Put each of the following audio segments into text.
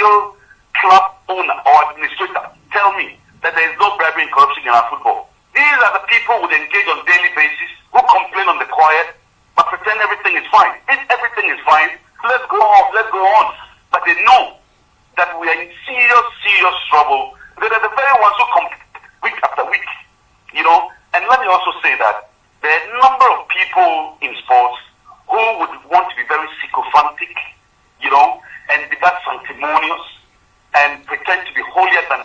single club owner or administrator tell me that there is no bribery and corruption in our football. These are the people who engage on a daily basis, who complain on the quiet, but pretend everything is fine. If everything is fine, let's go off, let's go on. But they know that we are in serious, serious trouble. They are the very ones who complain week after week, And let me also say that there are a number of people in sports who would want to be very sycophantic, and be that sanctimonious and pretend to be holier than.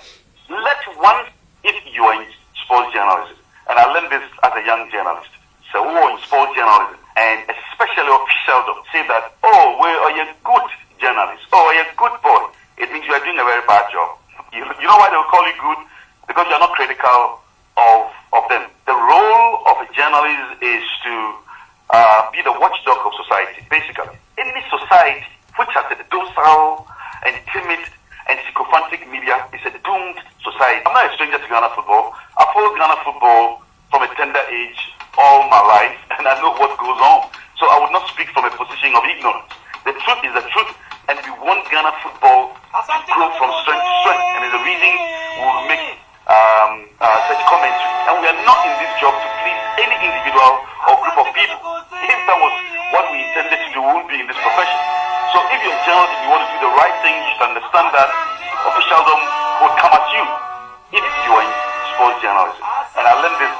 Let one, if you are in sports journalism, and I learned this as a young journalist, so who are in sports journalism, and especially officials say that, oh, well, are you a good journalist? Oh, are you a good boy? It means you are doing a very bad job. You know why they will call you good? Because you are not critical of them. The role of a journalist is to be the watchdog of society, basically. Any society which has a docile and timid and sycophantic media is a doomed society. I'm not a stranger to Ghana football. I followed Ghana football from a tender age all my life, and I know what goes on. So I would not speak from a position of ignorance. The truth is the truth, and we want Ghana football to grow from strength to strength, and it's the reason we will make such commentary. And we are not in this job to please any individual or group of people. If that was what we intended to do, we wouldn't be in this profession. So if you're a journalist and you want to do the right thing, you should understand that officialdom would come at you if you are in sports journalism. And I learned this.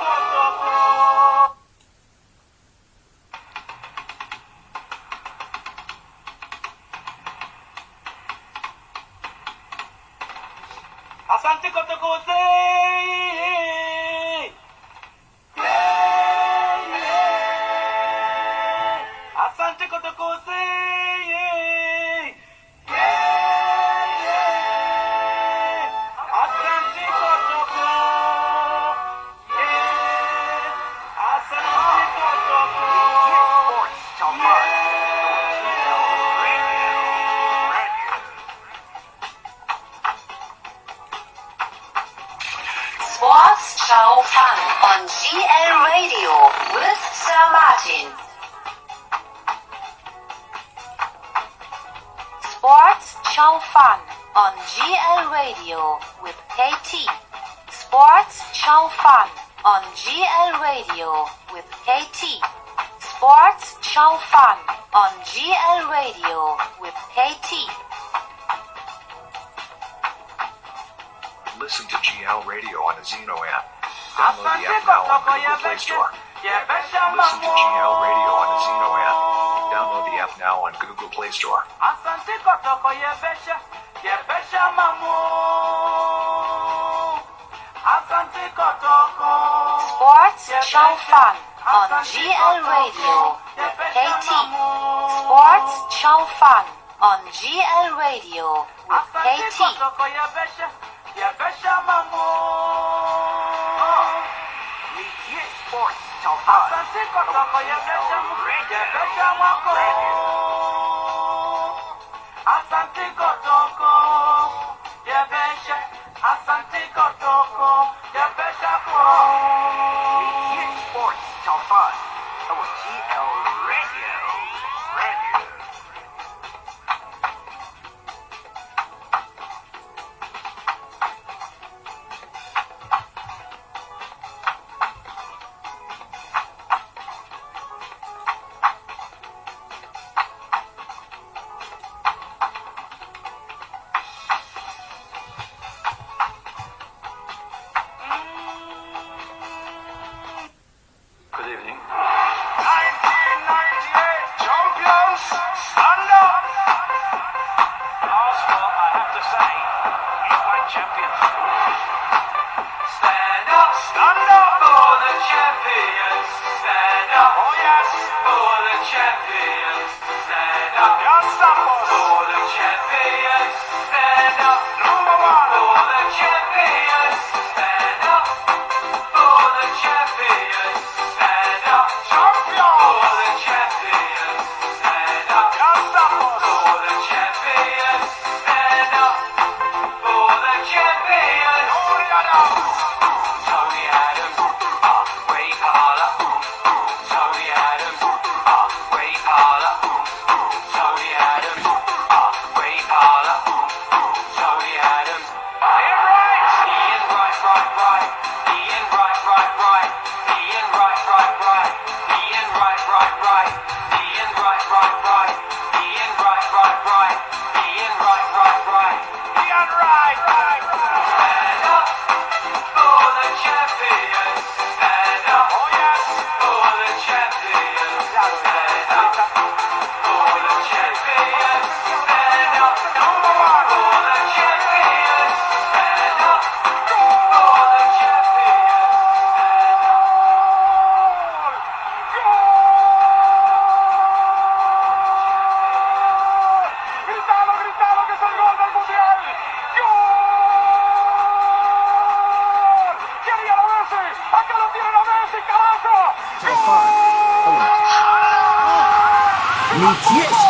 Asante Kotokose. Asante Kotokose. Asante Kotoko. Asante Kotoko. Sports CHAO FAN on GLRadio with Sir Martin. Sports CHAO FAN on GLRadio with KT. Sports CHAO FAN on GLRadio with KT. Sports CHAO FAN on GLRadio with KT. Listen to GLRadio on the Zeno app. Download the app now on Google Play Store. Listen to GLRadio on the Zeno app. Download the app now on Google Play Store. Asante Kotoko yebesha mamu. Asante Kotoko. Sports CHAO FAN on GLRadio with KT. Sports CHAO FAN on GLRadio with KT. Yebesha mamu. Media Sports CHAO FAN. Asante Kotoko yebesha mamu. Asante Kotoko yebesha. Asante Kotoko yebesha mamu. Media Sports CHAO FAN. Our GLRadio.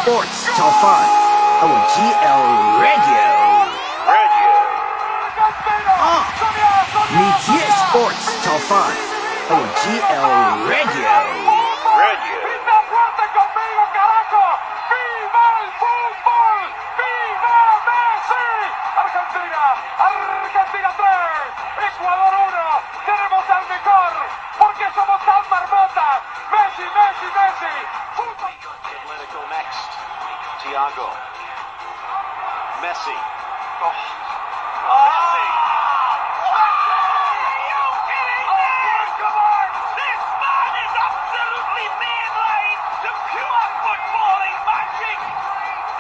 Sports, CHAO FAN, GLRadio. Media Sports, CHAO FAN, GLRadio. Argentina 3, Ecuador 1, tenemos al mejor, porque somos tan marmotas. Messi. Atletico next, Thiago, Messi. Messi. Are you kidding me? Come on! This man is absolutely mainline to pure footballing magic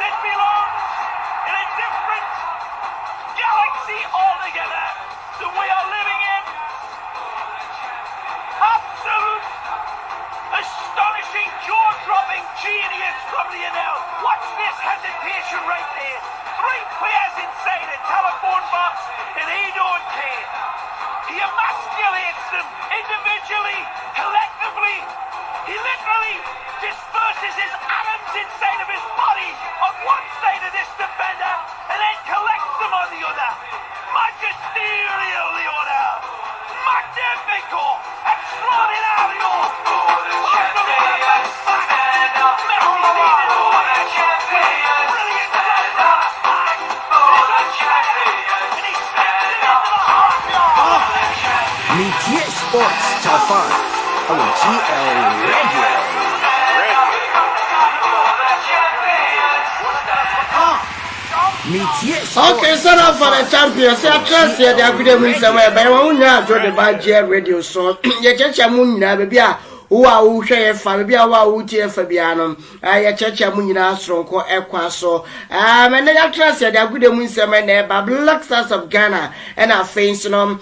that belongs in a different galaxy altogether that we are living in. Absolute, astonishing, jaw-dropping genius from Lionel. Watch this hesitation right there. 3 players inside a telephone box and he don't care. He emasculates them individually, collectively. He literally disperses his atoms inside of his body on one side of this defender and then collects them on the other. Magisterial, Lionel. Magnifico. Extraordinario. Media Sports, CHAO FAN, GLRadio. Okay, so now for the champions, I trust you. They are good with somewhere, but I want to draw the budget radio. So, you catch a moon, baby. Who share family, who tear Fabiano. I catch a moon strong call Equaso. And I trust you. They are good with somewhere, but Black Stars of Ghana and our face, Santiago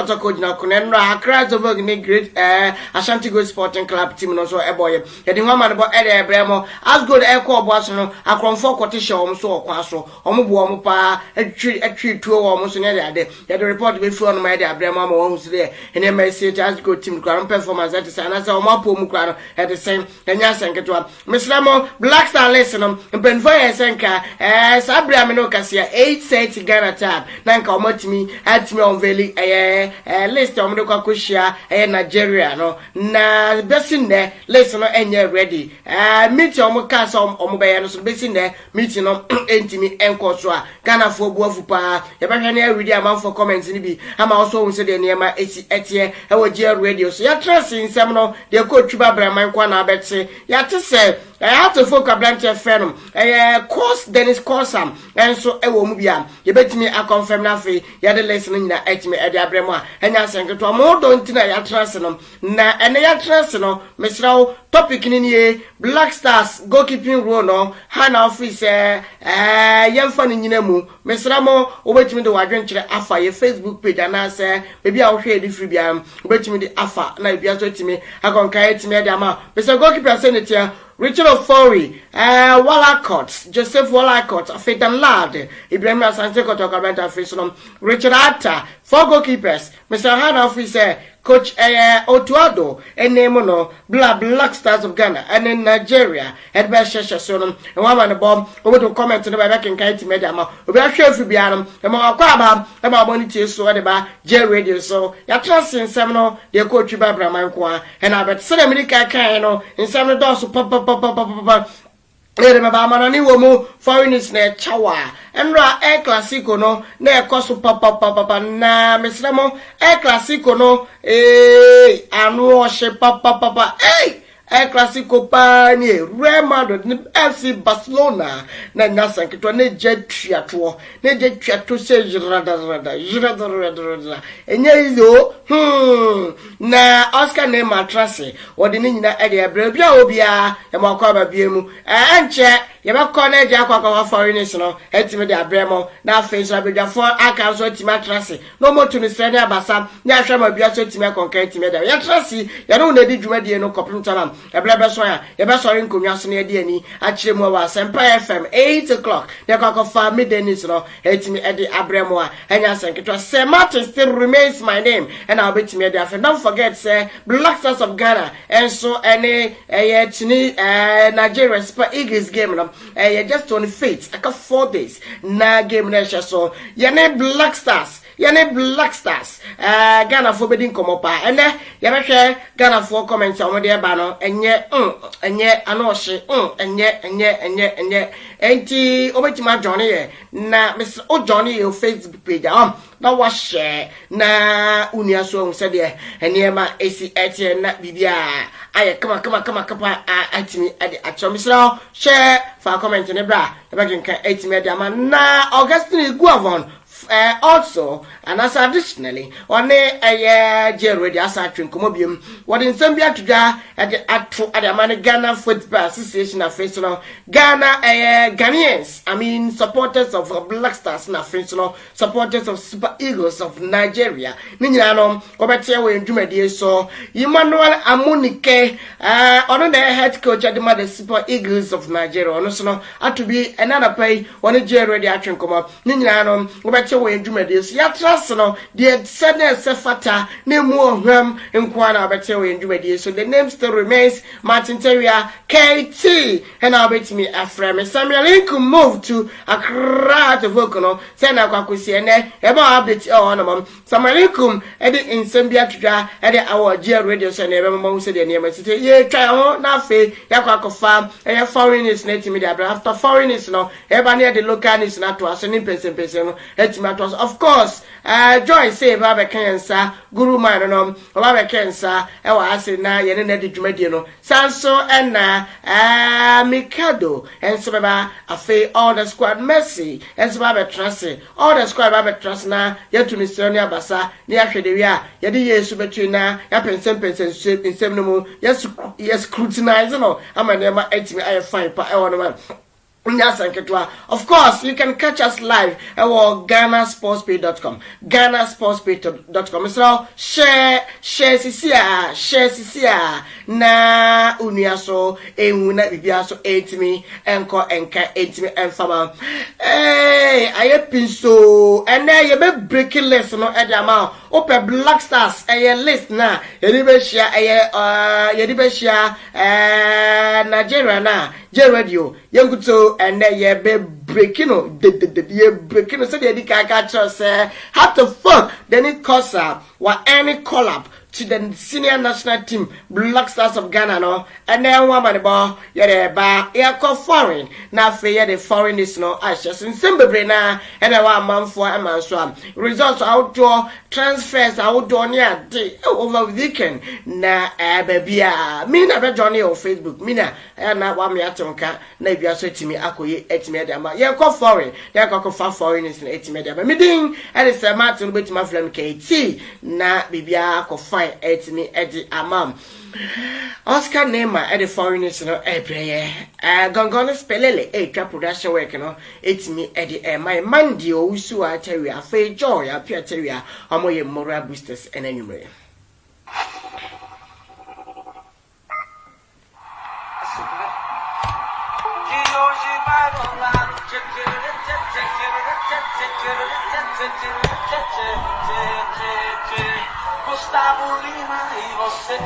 Tokojina Kunenra, Accra to work in a great Ashanti Go Sporting Club team, also a boy. Getting one man about Eddie Bremo, as good Echo Boston, a confort quotation, so Quaso, Omupa, a tree 2 almost in the day. The report before my dear Bremo homes there, and then may say, as good team ground performance at the same as our Mapo Mukrano at the same, and Yasanka. Miss Lamo, Black Star Lesson, and Benfoy Senka, as Abriamino Cassia, 8:30 Ghana tab, Nanka Motimi, at me on Valley, a list of Modoka Nigeria, no, na bessin there, lesson and you're ready. Meet your Mocassom or Mobayano, bessin there, meeting on Intimi and Koswa, Ghana for Bofupa, a very ready amount for comments in the I'm also said near my ATM, our GLRadio. So you're trusting Seminole, the coach Babra Mankwana Betsy, you have to say. I have to focus Blanche Fenum, course Dennis Corsam, and so a woman. You bet me, I confirm nothing. You had a lesson in the at me at the Abrema, and I sang to a more don't deny your trust in them. Na and they are trusting them, Miss Row, topic in ye, Black Stars, goalkeeping role, no, Hannah officer, young fun in Yinemu, Miss Ramo, wait me the adventure Alpha, your Facebook page, and I say, maybe I'll hear the free biam, wait me the Alpha, now be as to me, I can carry to me at the amount. Mr. Goalkeeper send it here. Richard Ofori, Wallacott, Joseph Wallacott, Fetan Lad, Ibrahim Santiago Tocabenta Frisolum, Richard Atta, 4 goalkeepers, Mr. Han Officer, Coach Otuado, and Nemono, Black Stars of Ghana, and in Nigeria, at Bashasha Sonum, and one man the bomb, over to comment to the back and Kaiti Medama, we are sure to be Adam, and more Quabam, and my bonity so at the bar, GLRadio, so you're trusting Seminole, the coach Babra Mankwa, and I bet Senanica Cano, in some doors, papa. Remember, ni womu foreigners ne chawa. Enra air classico no ne kosu papa na mislamo air classico no anu oshe papa El Clasico pani Real Madrid ni FC Barcelona na nyasa nketwa ne jetwiato se jirada enye izo na Oscar Neymar trase wode ne nyina ede ebra bia obia e makwa ba biemu enche ye be kone je akwa foreigners no etime de abremo na face abedwafo aka so etime trase no moto ni sene abasa nya hwema bia so etime konka etime de ye trase ye no na di dwumadie no kopim tanam eblebe so ya ye be sori nkonwa so na ye de ani akire mu wa Sempa FM 8 o'clock ne kwa fa middays no etime ede abremo a enya senketwa St. Martin still remains my name and I'll be etime de afa. Don't forget say Black Stars of Ghana and so any tini Nigeria Super Eagles game no just 25th aka 4 days na game na so yene Black Stars Ghana for bedin komo pa ene ye behwe Ghana for comment on de ba no enye anohye enye enti obetima johnny ye na Mr. O Johnny your Facebook page na wa share na unia so se de eniema esi etie na bibia aye kama atimi ade achomisra share for comment ne bra e ba genka etimi ade ama na Augustine Guavon also and as additionally on GLRadio as atwinkomobiem what in Zambia today at the Ghana Football Association of French Ghana Ghanaians supporters of Black Stars na French supporters of Super Eagles of Nigeria ninyina no obetia we ndwumadi so Emmanuel Amunike ono the head coach at the Super Eagles of Nigeria ono so no to be another pay on GLRadio atwinkomo ninyina no obetia we ndwumadi so ya trust no the sadness fata ne mu ohwam nkwana obetia we ndwumadi so the name still remains Martin Terrier KT and I'll bet me a friend Samuel Lincoln move to Accra to Vokono send a kwakusi and eba update on mom Samuel Lincoln edit in Zambia today edit our GLRadio so never mom said the name say ye try on na fe ya kwakofa and foreigners net me after foreigners no eba near the localness na to aso ni person no etimatos of course joy say baba kensa guru man no baba kensa e wa ase na ye ne de dwumadi no sanso na Mikado and so baba afa all the squad Messi and so baba trust all the squad baba trust na ya to Mr. Abasa ni ahwede wi a ye de yesu betu na ya pensem shape in sem no mu yes scrutinize no amane ma etimi aye fine pa e wono man. Of course, you can catch us live at GhanaSportsPay.com. GhanaSportsPay.com. So share na uniaso ewuna bibiaso etimi enko enka etimi enfama. Hey, aye pinso and then you be breaking list no edama open Black Stars aye list na yedibe share Nigeria na GLRadio yanguto and then ye be breaking breaking so they catch us how to fuck then it cause what any collab to the senior national team Black Stars of Ghana no and then one man ball yeah ba yeah call foreign now for yeah the foreign is no ashes in Zimbabwe na and then one man for a man so results outdoor transfers outdoor near day over weekend na baby me na be journey on Facebook me na na wa me atonka na bia so timi akoye etimi de ma yeah call foreign yeah call foreign is etimi de ma me din and it's a Martin betima flam KT na bibia ko etimi edi amam Oscar Neymar edi foreigners no ebreye gongono spelele twa production work no etimi edi my mandi o usu ateria fe joy apia ateria amoye moral boosters enanumere Gustavo Lima e você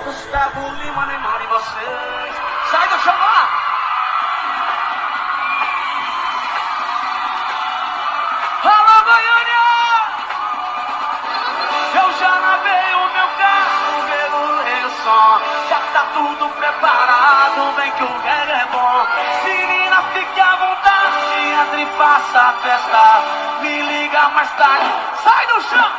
Gustavo Lima, Neymar e você sai do chão lá alô Goiânia eu já lavei o meu carro pelo som já tá tudo preparado vem que o reggae é bom menina fique à vontade entre faça a festa me liga mais tarde sai do chão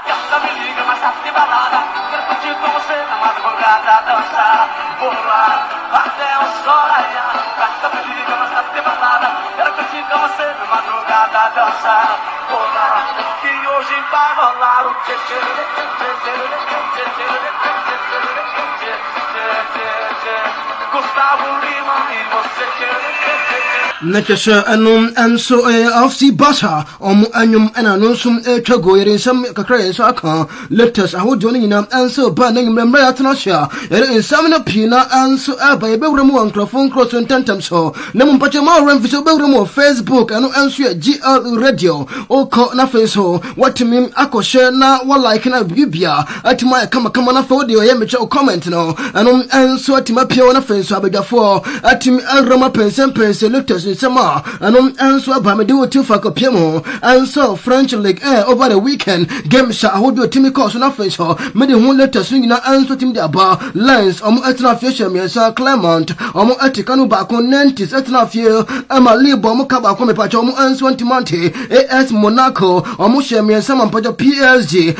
Canta me liga, mas tá de balada. Quero curtir com você na madrugada, dançar, pular, até o sol raiar. Canta me liga, mas tá de balada. Quero curtir com você na madrugada, dançar, pular, que hoje vai rolar o tchê tchê tchê tchê tchê tchê tchê tchê. Gustavo Lima e você tchê tchê tchê. Nakasha anum anso of the butter anum ananusum chago in some kakra saka letters I would join in answer banning membratanasha in some pina answer by Belramo and Clophone cross and tantum so Namun Pachama ran for Belramo Facebook and answer GLRadio or call nothing so what to me ako share na what like na bibia at my come on for the amateur comment no and answer to my pure nothing so abegafo at me Rama Pensen letters Sama and answer by me do two for Copiamo and so French League over the weekend game shot I would do a Timmy course on offense so many won't let us swing in answer Tim the bar lines etna fisher me Sir Clement etikanu back on Nantis etna fear Emma Lee Bomukaba come pacho answer Antimonte AS Monaco share me some pacho PSG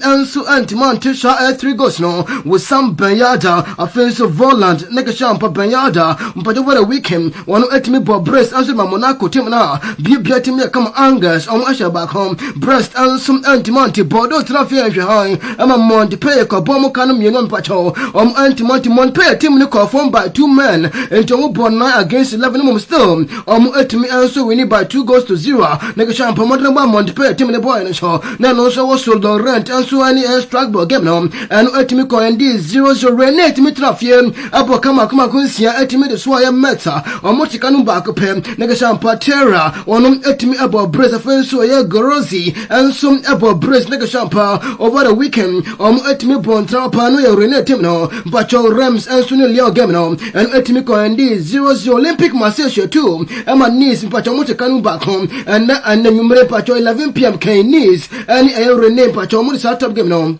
answer Antimonte shot 3 goals no with some Benyada offensive volant Nekashampa Benyada but over the weekend one etimi Bob Breast answer my Monaco team now be team come Angus Asha back home Breast and some Antimonte Bordeaux Trafia behind Emma Monte pay ko bomo kanum yenon pacho Antimonte Mon pay team no formed by 2 men into born 9 against 11 mum still etimi answer winning by 2 goals to 0 Nekashampa Modern Monte pay team the boy in the show now also was sold the rent and so any strike ball game now and etimi ko and 0-0 Renate Mitrafia abo kama kunsia etimi the swaya meta Tikanu back up him, Negashan Patera, one etimi about brace of so yeah, Gorosi, and some about brace Negashampa over the weekend, etimi bon trapano, Rene Timno, Bacho Rams and Sunil Leo Gamino, and etimiko and 0-0 Olympic Marseille too, and my niece Pachamotikanu back home, and then you may Pacho 11 p.m. K niece, and Rene Pachamotis Satop Gamino.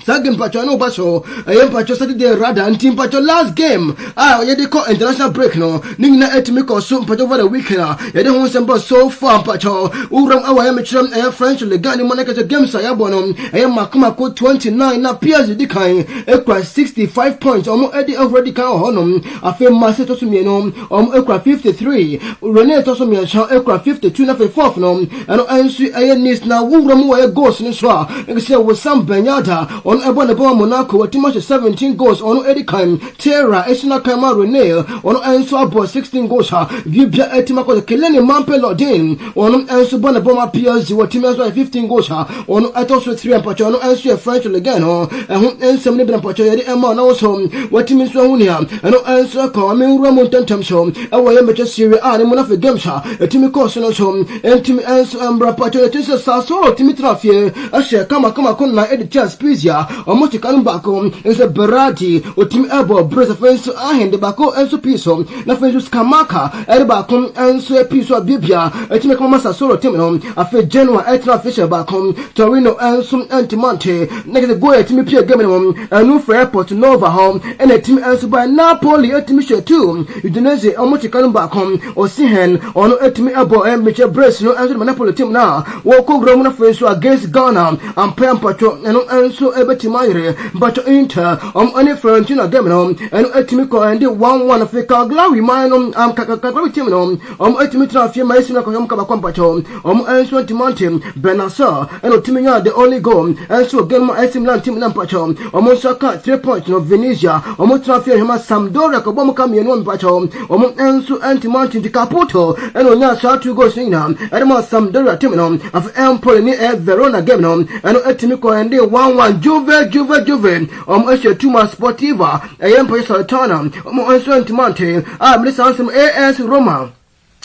Second Pacho no baso, I am Pacho Saturday rather and Team Pacho last game. They call international break no. Ningna etimiko soon Pacho over the weekend. They don't want so far Pacho. Uram our amateur French Legani Monaco games I abonum. I am Makumako 29 na Piaz Dikain. Ekra 65 points. Eddie already can honum. I feel Marseille Tosumiano. Ekra 53. Rene Tosumian Ekra 52 na 4th no. And answer I need now Uram goes in Swa. And say with some Benyada. On Ebon Monaco, a team of 17 goals on Eddie Kime, Terra, Esna Kama Rene, on Answer about 16 goals. Vibia Etimako, Keleni Mampe Lodin, on Answer Bonaboma PSG, what team has 15 goals. On Atos 3 and Pacho, on Answer French Legano, and who ends some Libyan Pacho, Emma also, what team is Ronia, and on Answer Coming Ramon Tentam Show, our amateur Syria, and one of the games, a team Cosin Show, and Team Answer Ambra Pacho, it is a Sasoro, Timitrafia, Asher, Kama, Eddie Chas Pizia. Omotikanu bako is a Berati o team abo brace offense ahende bako enso piso na fensus kamaka ere bako enso piso bibia etime kama sasoro team no afe Genoa etra fisher bako Torino enso Antimonte negative go etime pia game no anu for airport Nova home and a team enso by Napoli etime share too Udinese omotikanu bako o Sihen ono etime abo embeche brace no enso Napoli team na wo ko gromu na fensu against Ghana and Pampacho eno enso Timaire, but Inter, any Fiorentina Gemino, and Etimico and the 1-1 of the Cagliari Minum, Cagliari Timino, Etimitra Fiamasina Compacho, Enso Timonte, Benassa, and Otimia, the only goal, and so Gemma Esimlan Tim Lampacho, Monsaka, 3 points of Venezia, Motrafia, Sampdoria, Cobomacam, and 1 pacho, Enso Antimonte, the Caputo, and Onasa 2 goals in him, and Sampdoria Timino, of Empoli, Verona Gemino, and Etimico and the 1-1 Juve, Esha Tuma Sportiva, Empire Sultana, Enso Antimonte, listen some AS Roma.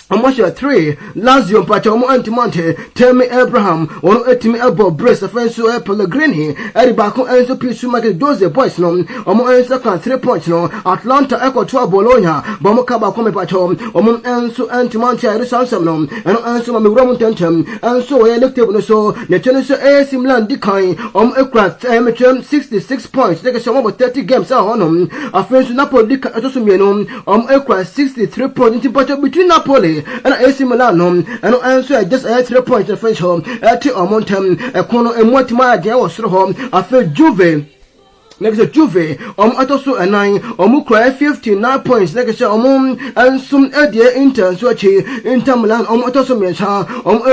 Amasha 3, Lazio Pacho Antimonte, Tell me Abraham, on Etimi Elbow Brace of Enso Pellegrini, Eribako Enso Pisu Market Jose Boys no, Enso 3 points no, Atlanta Echo 12 Bologna, Bomokaba Come Pacho, Enso Antimonte, Risansam no, and Enso Roman Tentem, and so elected so, the Chinese AS Milan decline, Ekrat amateur 66 points, take a show over 30 games on a French Napoli Atosumiano, Ekrat 63 points in Pacho between Napoli. Napoli and AC Milan and answer just a 3 points the French home at Omontam a corner and what my dear was home. I feel Juve. Next Juve, also a 9, cry 59 points, like I said, and some idea Inter, Inter Milan, also mention,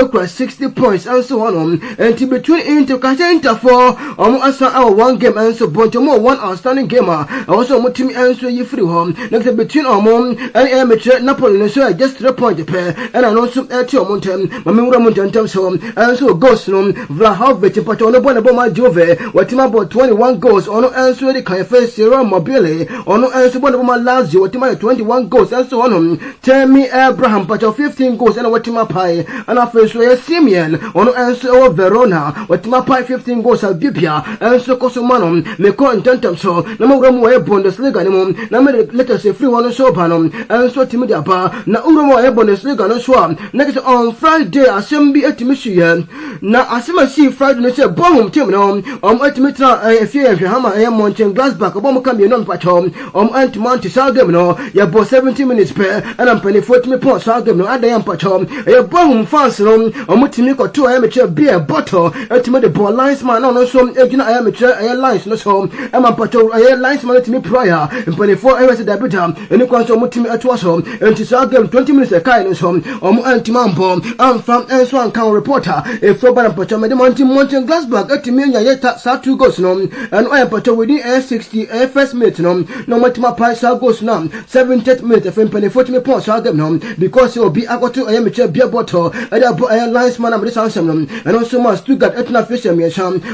cry 60 points, and so on, and to between Inter, Inter 4, also our 1 game, and so Bontomo, 1 outstanding gamer, also team answer you free home, next between and amateur Napoli, so just 3 points pair, and I also at your mountain, Mamura Mountain home, and so Ghost room, Vlahovic, but on the my Juve, what team about 21 goals on answer the Cafe Sierra Mobile on answer one of my last year, what my 21 goals and so on. Tell me Abraham, but 15 goals and what my pie, and I first way Simeon on answer of Verona, what my pie 15 goals at Bibia, and so Cosumanum, Meko and Tentum so, Namoramu Bundesliga, Named let us say free one so panum, and so Timidia Bar, Naurumo Bundesliga no swam. Next on Friday, Assembly at Michigan. Now, I see Friday, they say, Bomb Timno, at Mitra, a few Hammer, Monchen Glasback, Obama can be non patron, Antimonti Salgamino, ya bo 70 minutes per, and I'm penny 40 points Salgamino, and I am patron, a bomb fans room, Mutimiko 2 amateur beer bottle, ultimate ball linesman, no so, amateur airlines, no so, I'm a patron, linesman to me prior, and 24 hours at Debutam, and you can so Mutim at Wassom, and to Salgam 20 minutes a kindness home, Antimampo, I'm from Answan Town reporter, if so, but I'm patron, Monchen Glasback, at Timia yet, Sat 2 goes no, and I am patron within A60, first minute, no matter my price, I'll go now, 70 minutes, if I'm penny 40 points, I'll get no, because it will be I got to amateur beer bottle, and I'll linesman of this answer, and also my Stuttgart Etna Fisherman,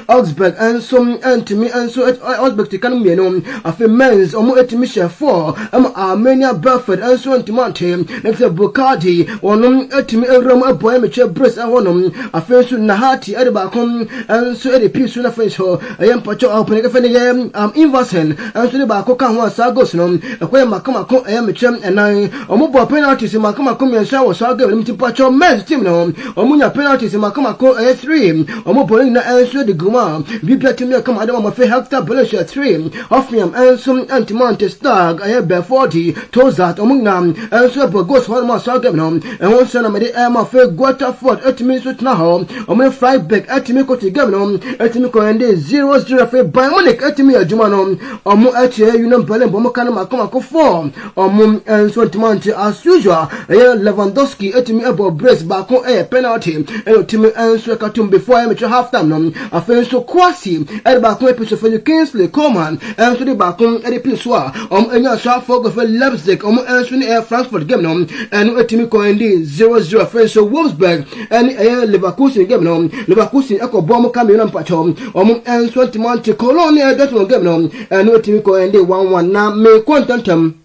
Augsburg, and some Antony, and so at Augsburg to come me, no, I feel men's or more at Mission 4, I'm Armenia Burford, and so on to Mountain, next to Bucardi, or no, at me a room of amateur breast, I want them, I feel soon Nahati, at the back home, and so at the piece soon I face her, I am patcho open Inversen, and to the Bacocan was Sagosnum, a quay Macamaco, amateur, and I, or mobile penalties in Macamaco, and Shaw was Sagam to patcho men's team, or Munya penalties in Macamaco A3, or mobile answer the Guma, Bibia to me come out of my Hector Belisha 3, Offiam, and some Antimonte Stag, I have Bear 40, Tozat, or Munam, and so Bogos one more Sagam, and one son of the Emma Fair Guataford, at me with Naho, or my fried back at Miko to Gavinum, at Miko and 0-0 by Monic at me a Jumanom, or more at you know, Berlin, Bomacana Macamaco 4, or Mum and Swantimonte as usual, Lewandowski at me about breast back on a penalty, and Timmy and Swakatum before amateur half time, I feel so quasi, at back when episode for the Kingsley Coleman, and to the back on Eddie Pissoir, and your sharp fog of a Leipzig, or answering air Frankfurt Gemnom, and at Timmy Coendi 0-0 French Wolfsburg, and Leverkusen Gemnom, Leverkusen Echo Bomb Camion Patron, or and Swantimonte Colonia, that will Gemnom, and no Timmy Coendi 1-1 now, may quantum.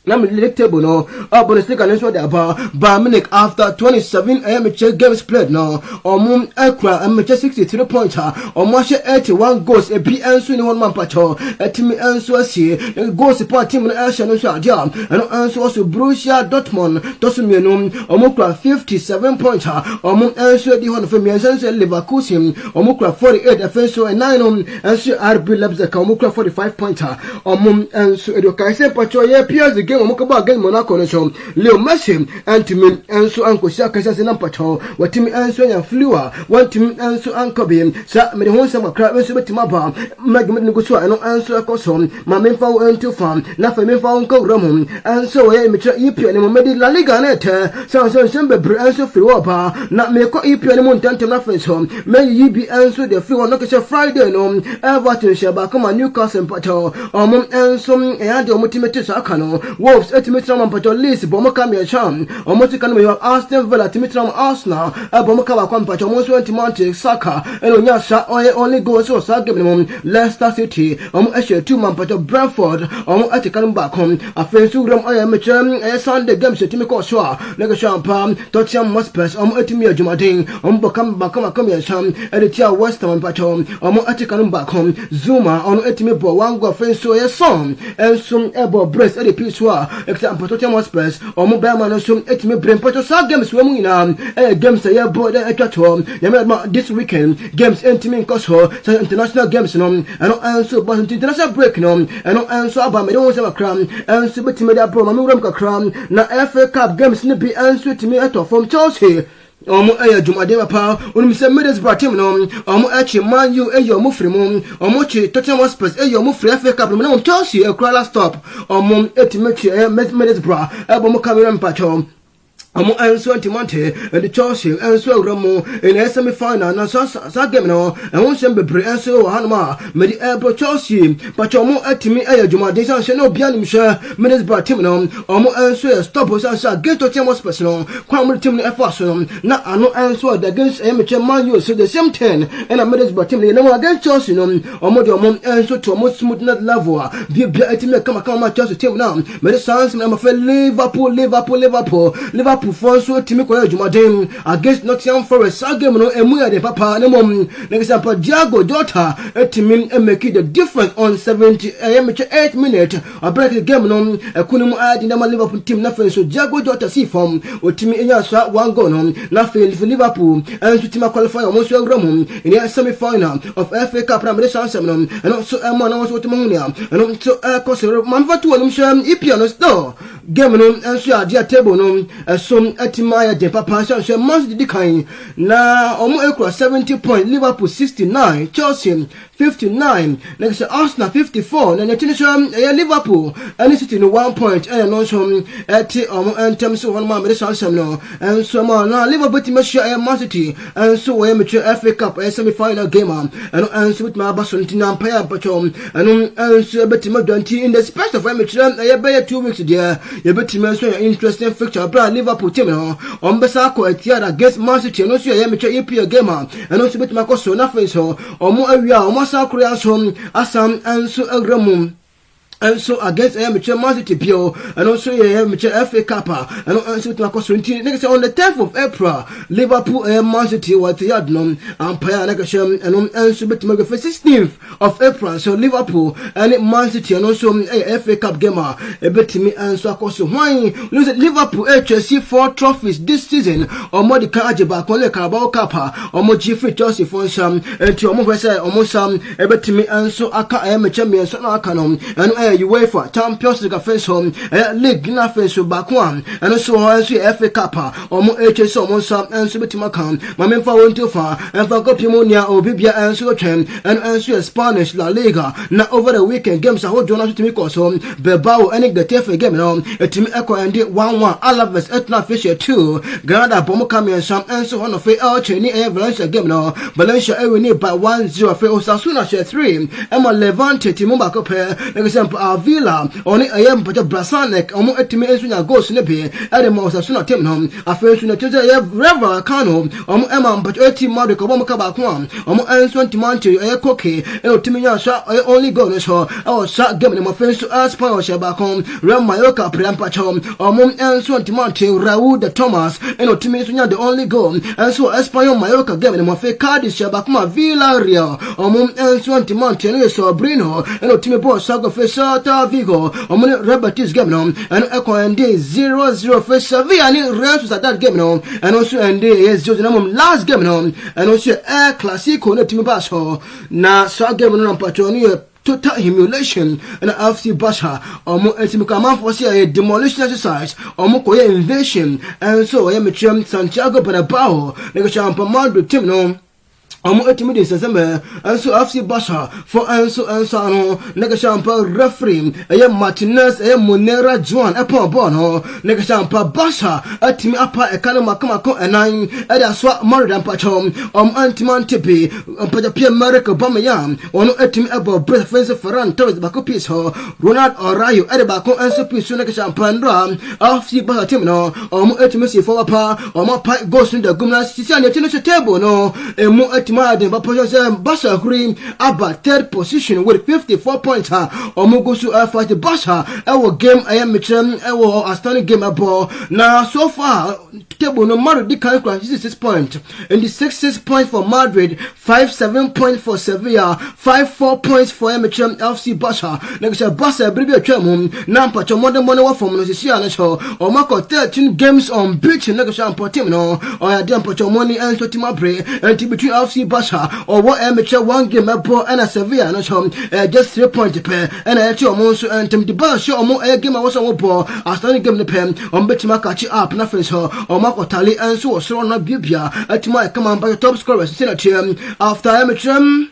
Now, table no, Bundesliga and so about Munich after 27 amateur games played no, or Moon Ekra amateur 63 points, or Marshall 81 goals, a BN soon 1 man patrol, a team answer see, goals support team and Ashan and Shadia, and also Borussia Dortmund, Tosumianum, or Mokra 57 points, or Moon answer the one from Janssen Leverkusen, or Mokra 48 offensive and 9 and so RB Leipzig, or Mokra 45 points, or Moon answer education patrol, appears the Mokaba again Monaco Leo Messi and Timmy and so Uncle Shaka Nampato, what Timmy and so and Flua, one Timmy and so Uncle Beam, Sat made home some crab and Timaba, Magnet Nugusua and answer a cosom, Mamma found and to farm, nothing found Uncle Ramon, and so I met EP and Medi La Liga net, sounds and Sember answer Fluapa, not make EP and Montantum Raffles home, may ye be answered the Flu on Friday no, Everton Shabakama Newcastle Pato, or Mom and some and the Motimatus Akano. Wolves at Mitram Pato List, Bomacamia Cham, or Motican we have Aston Villa to Mitram Arsenal, a Bomacava Compato, Monte Saka, and Onyasha only goes to Sagam, Leicester City, Asher 2 man Pato Bradford, or Atican back home, a French room I am a Sunday games to Timiko Shua, Negashampa, Totiam Muspers, Etimia Jumading, Bocam Bacama Cham, and the Chia Western Pato, or Atican back home, Zuma on Etimibo, one go French so a song, and soon Ebo Breast at the Pissoir. so example Tottenham Hotspur omo be ma no so etimi brain poto so games we mu ina games ya board etwato this weekend games entimi nkoso so international games no eno anso but international break no eno anso aba me don se makram anso betimi da pro ma me wuram kakram na FA Cup games ni bi anso etimi eto from Chelsea omo jumade papa onum se Middlesbrough team no omo achi Man U omo free mo omo chi Tottenham Hotspur omo free FA Cup no Chelsea last stop omo etimi chi Middlesbrough ebo mo camera mpacho Omo anso antimonte and the Chelsea anso ramo in a semi-final na so game no and won sem bebre anso hanma me di ebo Chelsea but omo atimi jumade san no bia nim sha Middlesbrough team no omo anso stop so against Tottenham Hotspur no kwa mo team no effort so na ano anso against Man U so the same 10 and a Middlesbrough team no against Chelsea no omo de omo anso to omo smoothness level bia atimi kama Chelsea team now me the sans me for Liverpool for so timi ko jumaden against Nottingham Forest game no emu ya de papa ne mom na example Diego Jota timi make the difference on 78 minutes a break the game no ekunu adi na Liverpool team na fe so Diego Jota see form o timi enya so one goal no na fe Liverpool and to timi qualify almost so gram in the semi final of FA Cup na chance no and so emo na so timi hunia and so cause man va to sham ipiano store game no and so adia table no so atimaya de papa so Man City kan na omo ekura 70 points Liverpool 69 Chelsea 59 next Arsenal 54 na netinso Liverpool and City no 1 point and no so ati omo entem so one man chance no and so na Liverpool team share Man City and so we me FA Cup semi final game and so with my Barcelona na empire pacho and so betima 20 in the space of me 2 weeks there you betima so interesting fixture bra Liverpool team no ombesa ko etiara against Man City no so ye me EPL game and no so betima ko so na face ho omo awia omo sa korea so asam and so agramum and so against Man City Pio and also FA Cup and also to next on the 10th of April Liverpool Man City was the Yadnum Empire Negashem and also bet 16th of April so Liverpool and Man City and also FA Cup game a bet me and so also why lose Liverpool HSC 4 trophies this season or more the Carajaba Kole Carabao Cup or more Jeffrey Chelsea for some and to almost some a bet me and so aka champion so na canon and UEFA Champions League face home league na face back one and also FA Cup or more HS or more some and so betima kan my men for one too far and for Copimonia or Bibia and so trend and also Spanish La Liga na over the weekend games hold Jonas to me cause home Bilbao and Getafe game no team echo and 1-1 Alaves Etna Fisher 2 Granada Bomo Kami and some and so on of Cheni Valencia game no Valencia win by 1-0 for Osasuna share 3 Emma Levante Timumba Cope example Villa only ayam but Brasanek omo etimi ensunya goals ne be edema Osasuna team no afensu na teze Reva Kano omo ema but eti Madrid ko bomo kaba ko omo ensu antimanti koke otimi nya sha only goal no so sha game ne mo fensu Spain sha ba ko Real Mallorca prempa chom omo ensu antimanti Raúl de Thomas otimi ensunya the only goal ensu Spain Mallorca game ne mo fe Cadiz sha ba ko Villarreal omo ensu antimanti no so Bruno otimi bo sha go fe Vigo omune Rebatis game no and echo and 0-0 for Sevilla ni Real Sociedad game no and also and yes just na last game no and also El Clasico no team baso na so game no patroni total humiliation and FC Basha omo etimika man for say a demolition exercise omo koye invasion and so I am Santiago Bernabeu like champion Madrid team no omo etimi de seseme anso FC Basha for anso no nega champa referee Martinez Monera Juan upon born ho nega champa Basha etimi apa ekano makama ko enan eda so Moridan pachom antiman tipi pada Pierre America Bameyam ono etimi abo defense Ferran Torres bako piece ho Ronald Orayo eda bako anso piece nega champa ndra FC Basha team no omo etimi si for pa omo pa goes in the gumna sisi ane tino table no emu Otima de Basha Green about third position with 54 points. Omugusu fight the Basha. Our game I am Mitchell. Our outstanding game ball. Now so far table no matter the kind of 66 points. And the 66 points for Madrid, 5-7 points for Sevilla, 5-4 points for MHM FC Basha. Next Basha Bribia Chemum, Nampa Chomoda Monowa from Nosiana Show, or Marco 13 games on beach in Negashan Portimino, or a damn Pochomoni and Sotimabre, and between FC Basha, or what amateur 1 game at ball and a Sevilla no show, just 3 points per, and I actually almost and Tim the Basha or more a game I was on ball, I started game the pen, on Betimakachi up, nothing so, or Marco Tali and so on Bibia, at my command by the top scorers, Senator, after amateur.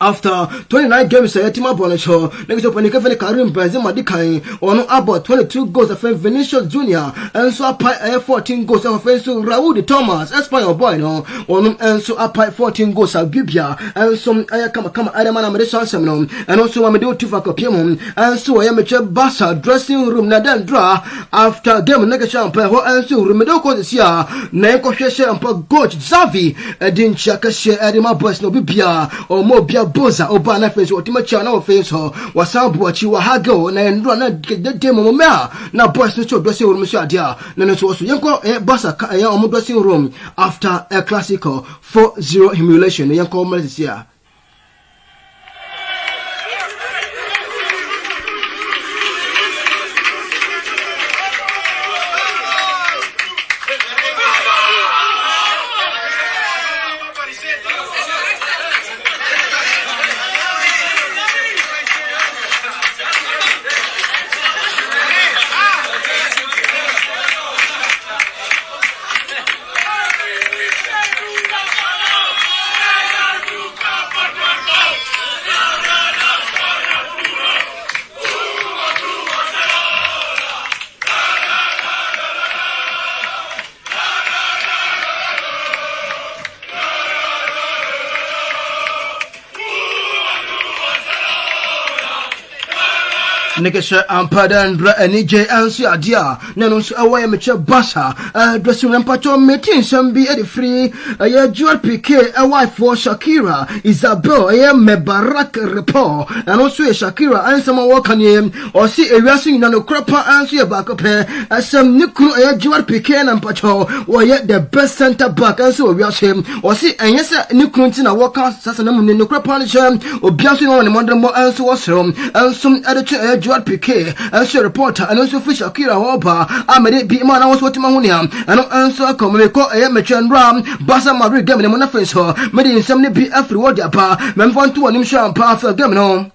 After 29 games, Tima Bonacho, next up when you can Karim Benzema Dikai, or no about 22 goals of Vinicius Jr., and so up 14 goals of Raul Thomas, Espanyol boy, no, or and so up 14 goals of Bibia, and some Ayakama Adaman Amedishan, and also Amedo Tufako Piemon, and so amateur Bassa dressing room Nadan Dra after game Negashan Peho, and so Remedoko this year, Nanko Shesha and Pogoj Zavi, Edin Chakashe Edima Boys no Bibia, or Mobia. Boza Obana face or Timacha no face ho was Sabuachi Wahago and run a demo mea. Now boys no show dressing room Shadia. None so Yanko Bassa Kaya dressing room after a classical 4-0 humiliation. Yanko Malaysia. Negasha Ampadan NJ Ansi Adia, Nanos away mature Bassa, dressing room patrol meeting, some be at free, a Jewel Piquet, a wife for Shakira, Isabel, a Mebarak report, and also a Shakira and some walking in, or see a racing nano cropper answer back up here, as some Niku, a Jewel Piquet and patrol, or yet the best center back and so we are him, or see, and yes, Nikuntin a walker, Sassanam no cropper, or Biasin on the Monday more answer was home, and some editor Piquet, and so reporter, and also fish Akira Oba, I made it be man, I was watching Mahunia, and answer come and call a mature and ram, Bassa Marie Gamin and Monaface, made in some be after what your pa, men want to an imsham pa for Gamino.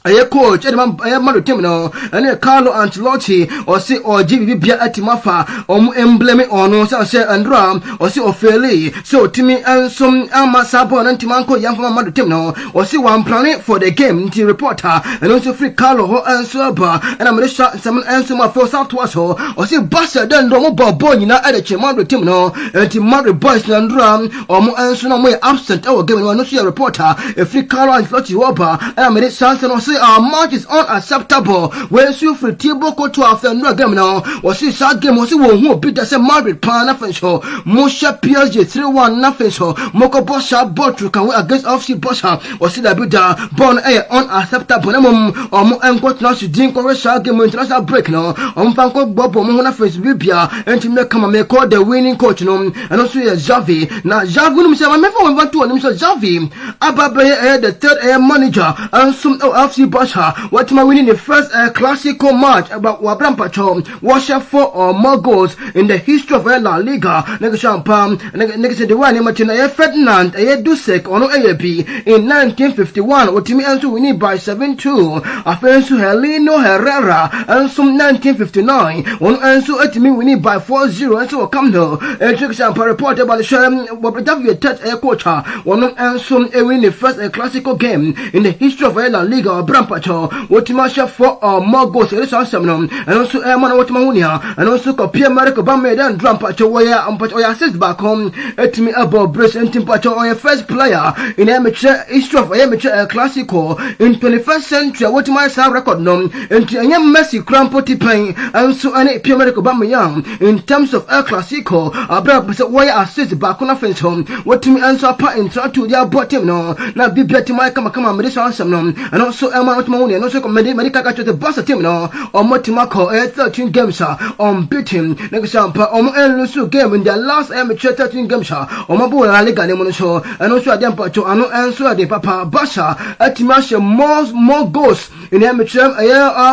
A coach, I am Mario Timino, and a Carlo Ancelotti, or see, or GB Bia Atimafa, or emblem or no Sasha and Ram, or see, or Fairly, so Timmy and some Alma Sabo and Timanco, young from Mario Timino, or see one planet for the game, the reporter, and also free Carlo and Serba, and I'm going to shot some answer my first out to us, or see Bassa, then Romo Boy, you know, at Mario Timino, and Tim Mario Boys and Ram, or more answer no way absent, or giving one, no see a reporter, a free Carlo Ancelotti Oba, and I made it sound and say our match is unacceptable. When you free Tibo to after no game now, was this sad game was who beat the same Madrid pan nothing show. Mosha PSG 3-1 nothing show. Moko Bosha Botru can win against FC Bosha, was it a bit born unacceptable. Or more and got now to drink or a game international break now. Fanko Bobo Mona face Bibia and to make come and call the winning coach no, and also Javi. Now Javi himself, I remember when one to himself Javi. Ababe the third manager and some FC Bosha, what am I winning the first classical match about Wabram Pacho, Washer 4 or more goals in the history of La Liga, Negashampam, Negas the one Martina Ferdinand, Dusek, or no AAP in 1951, what Timmy and winning by 7-2, Afensu Heleno Herrera, and some 1959, one Ansu Etimi winning by 4-0, and so come no, Negashampa reported by the Sham, Wabravia touch a coach, one Ansu winning the first classical game in the history of La Liga. Brampacho, what you share 4 or more goals, and also Emma, what Mahunia, and also Copia Marco Bame, and Drampacho, where I'm put or assist back home, at me above Brace and Timpacho, or your first player in amateur history of amateur classical in 21st century, what you might have record known, and young Messi, Crampoti Pain, and so any Pia Marco Bame Young, in terms of El Clasico, Abra, where assist back on offense home, what to me answer part in try to their bottom, no, now be better, my come, medical answer, and also Emma, what Mahunia, and also medical to the boss team, no, or Motimako, 13 games unbeaten. Next example, Lusu game in their last amateur 13 games, Mabu La Liga Nemono, and also Adam Pacho, and answer the Papa Basha, at Timasha more goals in amateur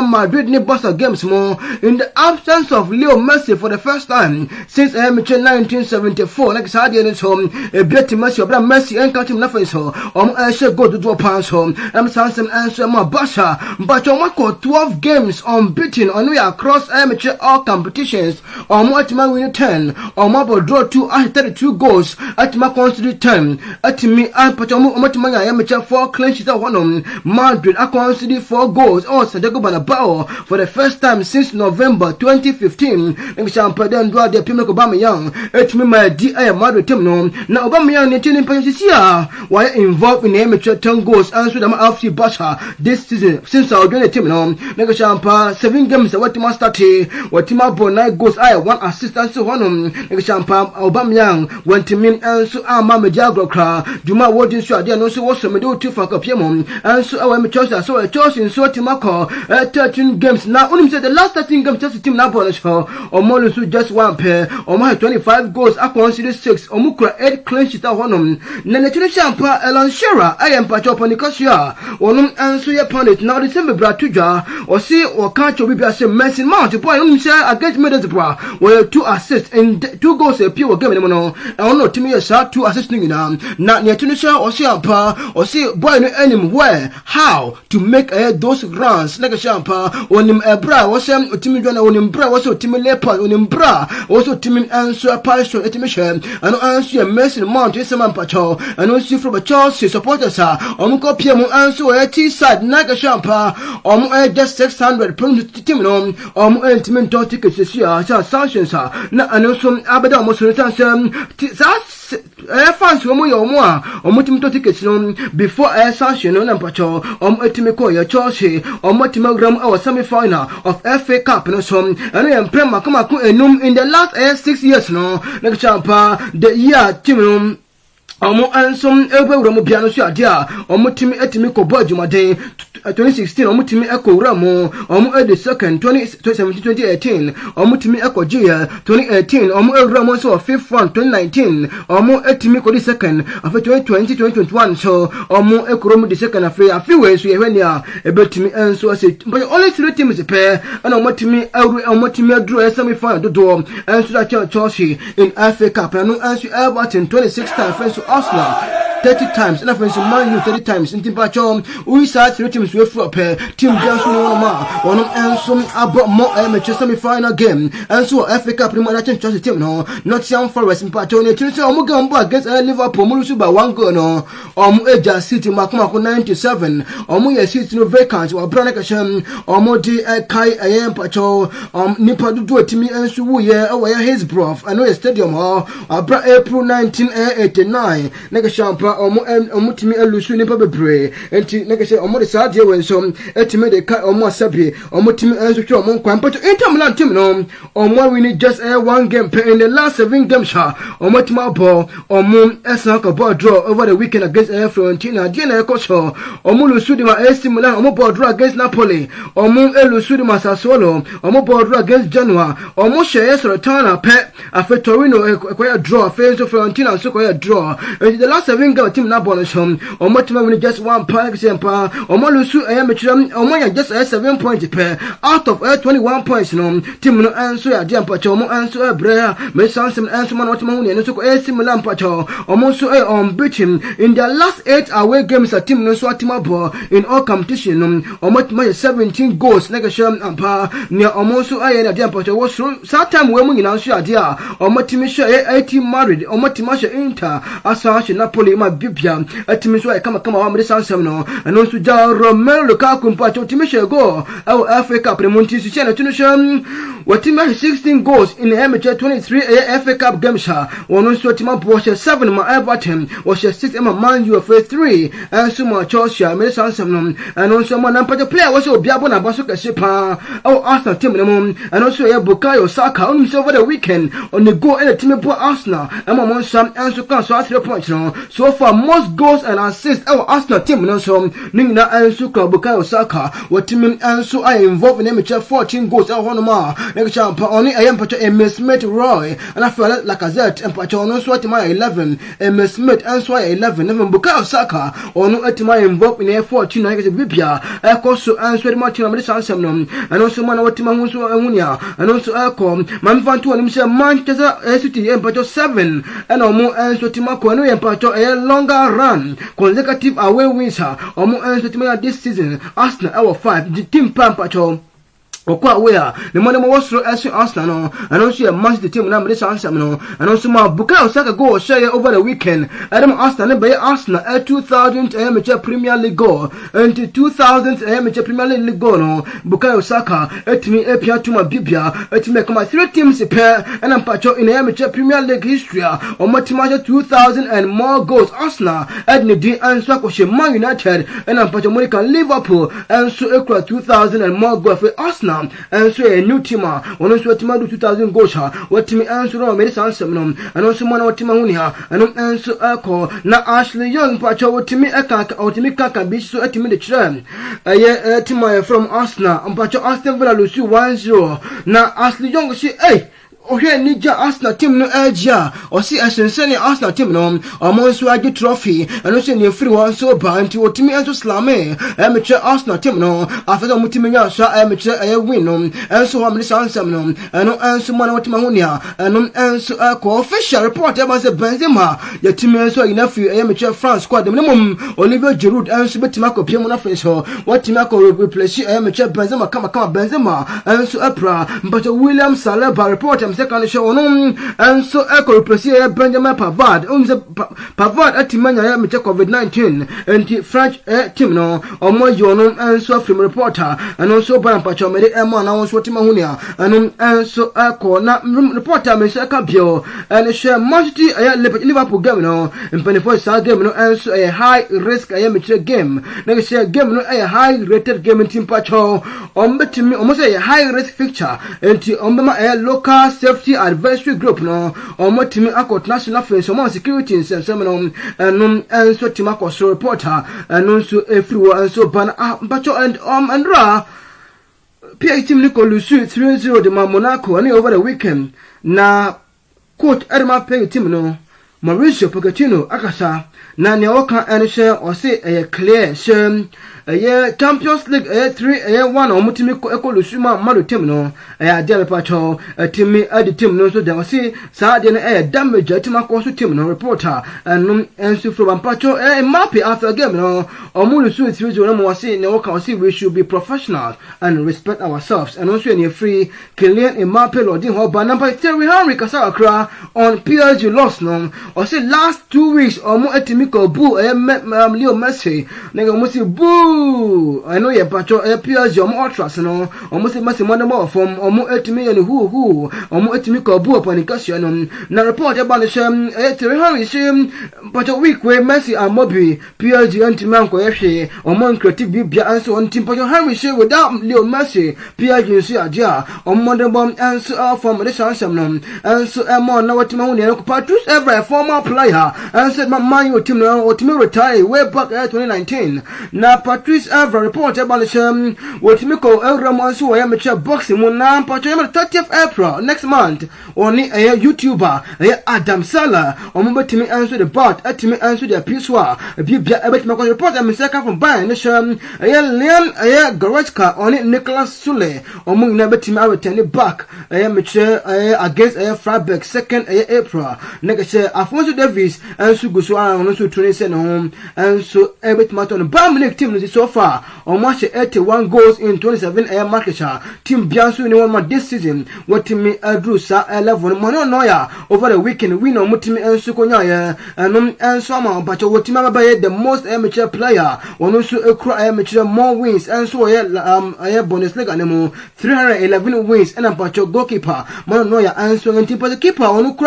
Madrid Nibasa games more in the absence of Leo Messi for the first time since amateur 1974. Next Hadian home, a bet Messi of Messi and catching nothing so, I should go to do a pass home. I'm Sansom answer my Basha, but on 12 games unbeaten on we across amateur all competitions. What man win 10, or Marble draw 2 at 32 goals at my considered 10. At me, I put on Motimanga amateur 4 clean sheets at one Madrid. I considered 4 goals or Santiago Banabao for the first time since November 2015. And Champa then draw the Pimco Obama Young. At me, my DI Madrid team. Now Obama Young in Pacicia while involved in amateur 10 goals and with them after Basha this season since our journey team. Nega Champa 7 games what Tima started, what Tima Bon 9 goals. I 1 assist and so on. Example, Aubameyang went to mean and so Mama Jagro Juma Wardin Swadi and also was some do 2 for Copiamon and so our choice so a choice in so Timako 13 games now. Only said the last 13 games just team now bonus or Molusu just 1 pair or my 25 goals. I consider 6 or Mukra 8 clean sheets at one. Nanatuna Champa Elon Shera I am Pacho Ponicosia or and so your pundit now December Bratuja or see or can't you be a messing mount boy against Middlesbrough. Well, 2 assists and 2 goals a pure game. I don't know to me a shot 2 assists not near Tunisia or see or see boy anywhere how to make those runs like a champa on him a bra was him Timmy on him bra also Timmy Leopard on him bra also Timmy answer a passion at mission and answer a mess in Mount Isaman Pacho and also from a Chelsea supporters are Omuko Piemo answer a T side like a champa or just 600 pounds to Timmy on Timmy tickets this year. Sanctions are not also Abada almost that's fans who more or multiple tickets before a sanction on Pacho or Timiko Chelsea or Motimagram or semi final of FA Cup and so and then Prema Kamaku and in the last 6 years no like Champa the year Timum Omo ansom ebe wura mo piano so adia omo timi etimi ko bojuma den 2016 omo timi eko wura mo omo ede second 2017-2018 omo timi eko jia 2018 omo wura mo so 5th round 2019 omo etimi ko di second afa 2020-2021 so omo ekoro mo di second afi we so yehwania ebe timi enso ase but only 3 teams pair and omo timi adro semi final dodo enso da Chelsea in FA Cup and no enso Everton 26 times friends Arsenal 30 times and offensive Man U 30 times in Timpacho we saw 3 teams we for pair team Johnson one and some about more amateur semi-final game and so FA Cup Premier Chelsea team no Nottingham Forest in Pacho ne Chelsea omo gambo against Liverpool mulusu ba 1 goal no omo eja City makuma 97 omo ye City no vacant wa brana ka shem omo di kai ayen Pacho nipa dudu timi ensu wo ye awaya Hillsborough I know stadium abra April 1989 nega champa omo timi elusu nipa bebre enti nega se omo de sadie wenso etimi de kai omo asabi omo timi ensu twa omo kwan Pacho Inter Milan team no omo win just 1 game in the last 7 games omo timi ball omo esa ka ball draw over the weekend against Fiorentina dia na ekoso omo lusu de ma AC Milan omo ball draw against Napoli omo elusu de ma Sassuolo omo ball draw against Genoa omo share Sorotana pe afa Torino ekoya draw face Fiorentina so koya draw in the last 7 games team na ball so omo timi win just 1 point sempa omo lusu mechiram omo ya just 7 points per out of 21 points no team no answer ya dia Pacho omo answer brea me sansem answer man omo win no so ko AC Milan Pacho omo so unbeaten in their last 8 away games a team no so atima ball in all competition omo timi 17 goals nega sham ampa ne omo so na dia Pacho was so time we mu nyina so ya dia omo timi share 18 married omo timi share Inter Asashi Napoli ma bibia atimi so kama wa mede sansem no eno nso ja Romelu Lukaku mpacho timi shego au FA Cup remonti su chena tunu sham watimi 16 goals in the amateur 23 FA Cup game sha wono nso tima bo 7 ma Everton was 6 ma Man U for 3 and so ma Chelsea mede sansem no eno nso ma nampacho player was obiabo na baso kese pa au Arsenal team no eno nso ye Bukayo Saka on over the weekend on the goal in the team for Arsenal ama mon sam enso kan so 3 points no so far most goals and assists our Arsenal team no so ningna enso club Bukayo Saka watimi enso are involved in amateur 14 goals at one ma next champa only ayampacho Emil Smith Roy and I feel like Lacazette empacho ono so atima 11 Emil Smith enso 11 even Bukayo Saka ono atima involved in 14 na yake bibia ekoso enso de match na mede sansem no and also man watima hunso ehunia and also eko manfanto oni mse Manchester City empacho 7 and omo enso tima ko no empacho a longer run consecutive away wins omo enso tima this season Arsenal our 5 the team pampacho okwa wea ne mo wosro Arsenal no and also match the team na mede sansem no and also ma Bukayo Saka go share over the weekend Adam Arsenal be Arsenal 2000 amateur Premier League goal and 2000 amateur Premier League goal no Bukayo Saka etimi epia tuma bibia etimi kama 3 teams pair and ampacho in amateur Premier League history o matima 2000 and more goals Arsenal edni di answer ko she Man United and ampacho Monica Liverpool and so equal 2000 and more goals for Arsenal and so a new team on so team do 2000 goals what team answer no made sansem no and also man what team huni and answer ko na Ashley Young pacho what team eka o team kaka bi so team de chire team from Arsenal pacho Aston Villa lose 1-0 na Ashley Young she ohwe nija Arsenal team no ejia o si essentially Arsenal team no omonso agi trophy and so ne free one so ba anti otimi enso slame amateur Arsenal team no after mutimi nya so amateur win no enso ho amne sansam no eno enso man otima hunia eno enso ko official report about the Benzema ya team enso ina free amateur France squad minimum Olivier Giroud enso betima ko pie mo na face ho watima ko replace amateur Benzema kama Benzema enso apra but William Saliba report second show on and so echo replace Benjamin Pavard Pavard atimanya ya meche COVID-19 and French team no omo yono and so from reporter and also ban pacho mede emo na won so tima hunia and so echo na reporter me se ka bio and share Manchester Liverpool game no in 24 sa game no and so a high risk meche game na share game no a high rated game team pacho ombetimi almost a high risk fixture and ombema a local safety advisory group no omotimi akot national face on security nsem no and so timako so reporter and so everyone and so ban bacho and andra PA team Nicolusu 3-0 de Monaco and over the weekend na coach Edma PA team no Mauricio Pochettino akasa na ne oka and share or say a clear shame Champions League 3 1 omutimi Ecolusu ma madu team no dia pacho team the team no so dem say sa de na damage team akoso team no reporter and so from pacho mappy after game no omulusu 3-0 no mo say ne oka say we should be professional and respect ourselves and also any free Kylian Mbappe lodin ho ba number 3 Henry Kasakra on PSG loss no or say last 2 weeks omo etimi ko bu Leo Messi nega mo say boo I know ye pacho PSG omo ultras no omo say Messi mo more from omo etimi ye who omo etimi ko bu upon incursion no na report about the sham 3 Henry sham pacho week we Messi and Mobi PSG antiman ko yehwe omo creative bibia answer on team pacho Henry sham without Leo Messi PSG so adia omo de bom answer from the Shansam no answer mo na watima hu ne ko Patrice Evra former player answer Man U team no otimi retire way back 2019 na Patrice Evra report about the sham wotimi ko Evra mo so ya mecha boxing mo na pacho 30th April next month oni YouTuber Adam Sala omo betimi answer the bot atimi answer the piswa bibia ebetimi ko report am second from Bayern ne sham Liam Goretzka oni Nicolas Sule omo na betimi return back mecha against Freiburg 2nd April next Alphonso Davies and so go so on so 27 home and so ebetimi on Bayern Munich team no so far almost 81 goals in 27 matches. Team Biansu ni one this season. What team drew sa 11 Mono Noya over the weekend. We know Mutimi and Sukonya and Soma, but what team the most amateur player. One also amateur more wins and so a Bundesliga anemo 311 wins and a Bacho goalkeeper. Mono Noya and so and the keeper on more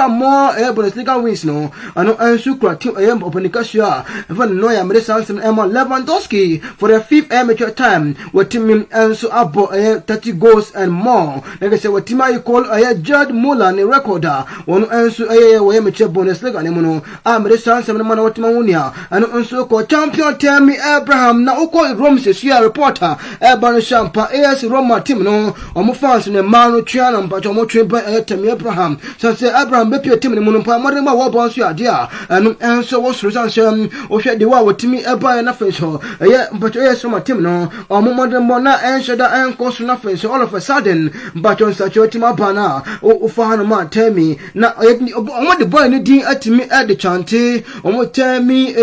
Bundesliga wins no. And Ansukra team Openikashia. Even Noya Medicine Emma Lewandowski for the 5th amateur time. What team and so up 30 goals and more. Like I said, what team I call Judd Muller the recorder. One answer amateur Bundesliga anemo. Medicine Semana what Maunia and also called champion tell me Abraham na uko Romses here reporter Eban Champa AS Roma team no omo fans ne manu triana mpacho omo train by Temi Abraham so say Abraham be team ne munu pa modern ma wo bon so adia and so was result o hwe de wa wotimi eba na fence ho mpacho AS Roma team no omo modern mo na enshada en koso na fence all of a sudden mpacho sacho team abana o fa hanu ma Temi na omo the boy ni din atimi the chante omo Temi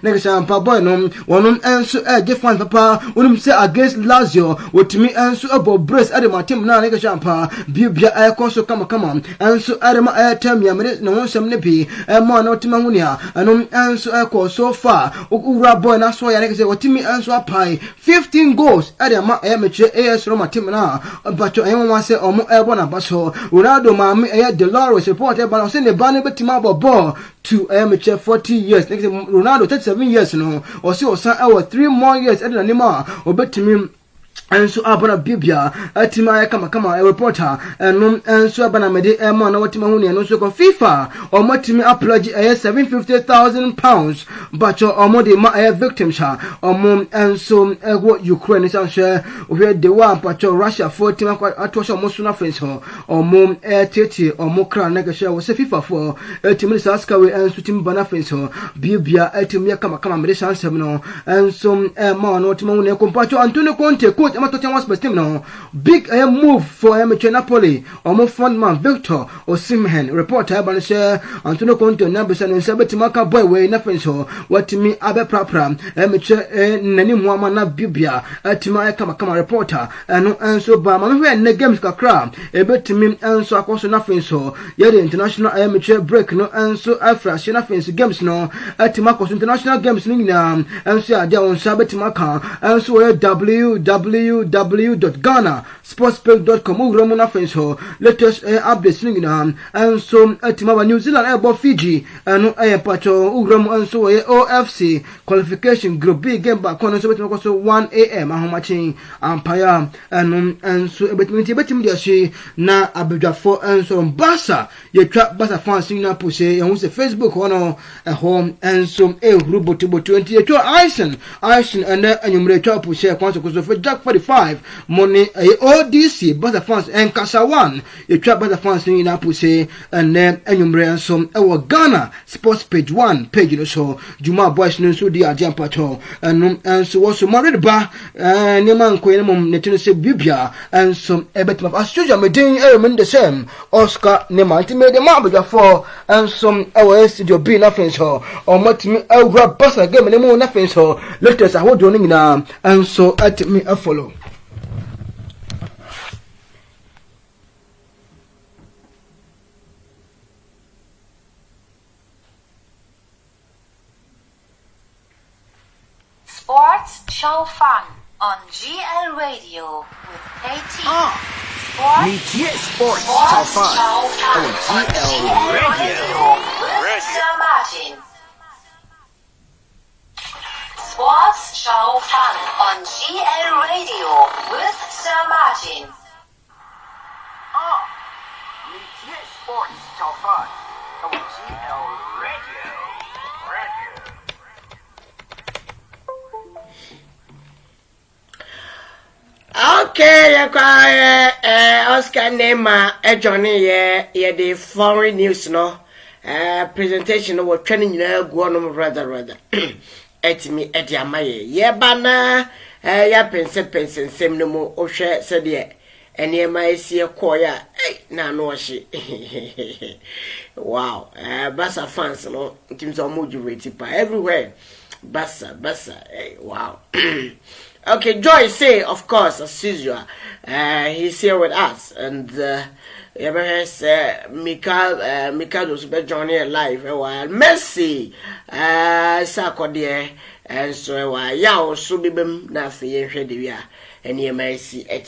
next Champa boy no one answer different papa unum say against Lazio with me answer about brace at my team na next Champa bibia koso kama answer adema Temi amene no one sem ne bi ma na otima hunia anum answer ko so far ura boy na so ya next with me answer pai 15 goals adema amateur AS Roma team na but anyone say omo bona baso Ronaldo ma me GLRadio report ba say ne ba ne betima ball to amateur 40 years next Ronaldo 37 years no or see or 3 more years at the anima or betimi and so abana bibia atima kama a reporter and so abana mede man na watima huni and so ko FIFA or matimi apology £750,000 but or more the victim sha or mom and so what Ukraine is share where the one but Russia for team atosha mosuna friends or mom tete or mokra nega share was FIFA for team Saskawe and so team bana friends or bibia atimia kama mede chance no and so man watima huni compacho Antonio Conte coach Amatocha was best no big move for amateur Napoli or fund man Victor Osimhen reporter ban share Antonio Conte Nabisan and Sabetimaka boy way nothing so what me abe prapra amateur nani muama na bibia atima kama reporter and so ba man we na games kakra ebetimi and so akoso nothing so yeah the international amateur break no and so afra she nothing games no atima akoso international games ni na and so dia on Sabetimaka and so www.ghanasportspage.com Romana friends ho latest updates ningina and so atima New Zealand about Fiji and pacho ugram and so OFC qualification group B game back on so 1 a.m. ahomachi empire and so betim dia she na abedwafo and so Barca ye trap Barca fans na push e hu se Facebook hono home and so group to 20 to Ison and anyumre trap push e kwanso for Jack 45 money ODC Barca fans and Kasawan ye trap Barca fans in Apuse and then anyumre so our Ghana sports page 1 page no so Juma boys no so dia jampato and so also married ba neman ko enum netino se bibia and so ebetima astuja medin men the same Oscar neman ti me de mabuja for and some our studio be nothing so or matimi awra Barca game nemu nothing so latest ahodo no nyina and so at me a follow Sports CHAO FAN on GLRadio with KT. Sports CHAO FAN on GLRadio with Sir Martin. Sports CHAO FAN on GLRadio with Sir Martin. Sports CHAO FAN on GLRadio. Okay, Oscar Nema Johnny ye the foreign news no presentation of training go rather etimi ediamaye ye bana ya pense sem no mo ohwe said ye ene ma esie koya na no hye wow Barca fans no teams are motivated by everywhere Bassa. Hey, wow. Okay, Joy say, of course, as usual, he's here with us, and Mikael was be joining live a while. Messi, Sakodie, and so also be na fe and you may see I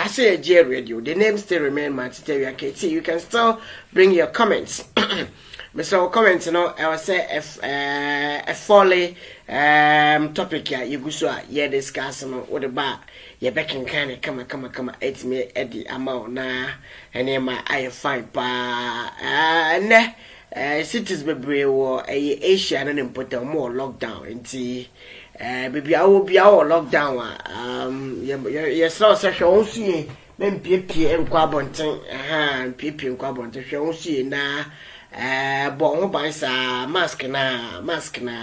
say GLRadio. The name still remain Matiteria KT. You can still bring your comments. Mr. Comments, I will say a folly topic you go so discuss what about your back and kind of come 8 me at the amount na and my I find cities be war Asia and important more lockdown into baby I will be our lockdown yes no session see then PP and quabonting PP and quabonting see na bon bansa mask na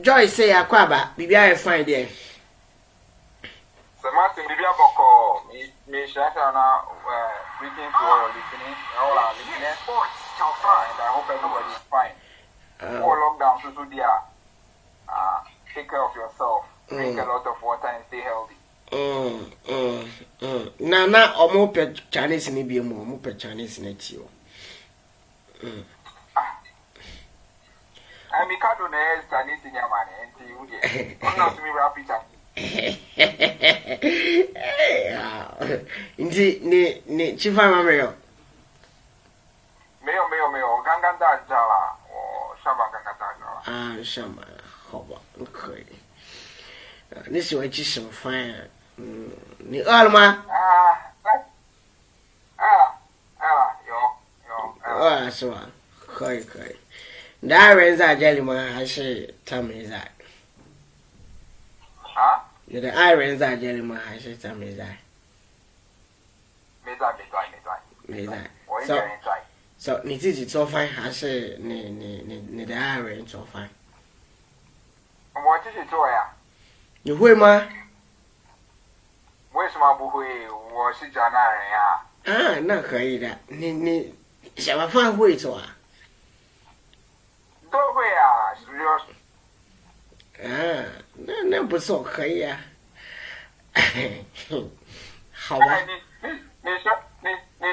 Joy say akwaba bibia e fine there so Martin bibia boko me shasha na greeting to all listening all our listeners and I hope everybody is fine for lockdown so dear take care of yourself drink a lot of water and stay healthy na omo pe Chinese ni bi mo omo pe Chinese na ti o I'm Mikado na Chinese in Yamani and you get not me rapid ni chifa mameo meo ganganda jala o shamba ganganda jala shamba hoba okay this is what you so fine ni alma yo so kai da iron za jeli ma hashe tamiza you the iron za jeli ma hashe tamiza so ni titi so fine hashe ni the iron so fine what is it to ya you hui ma where's my boy was it jana ya na kai da ni shaba fa hui to那不是可以啊。好吧。你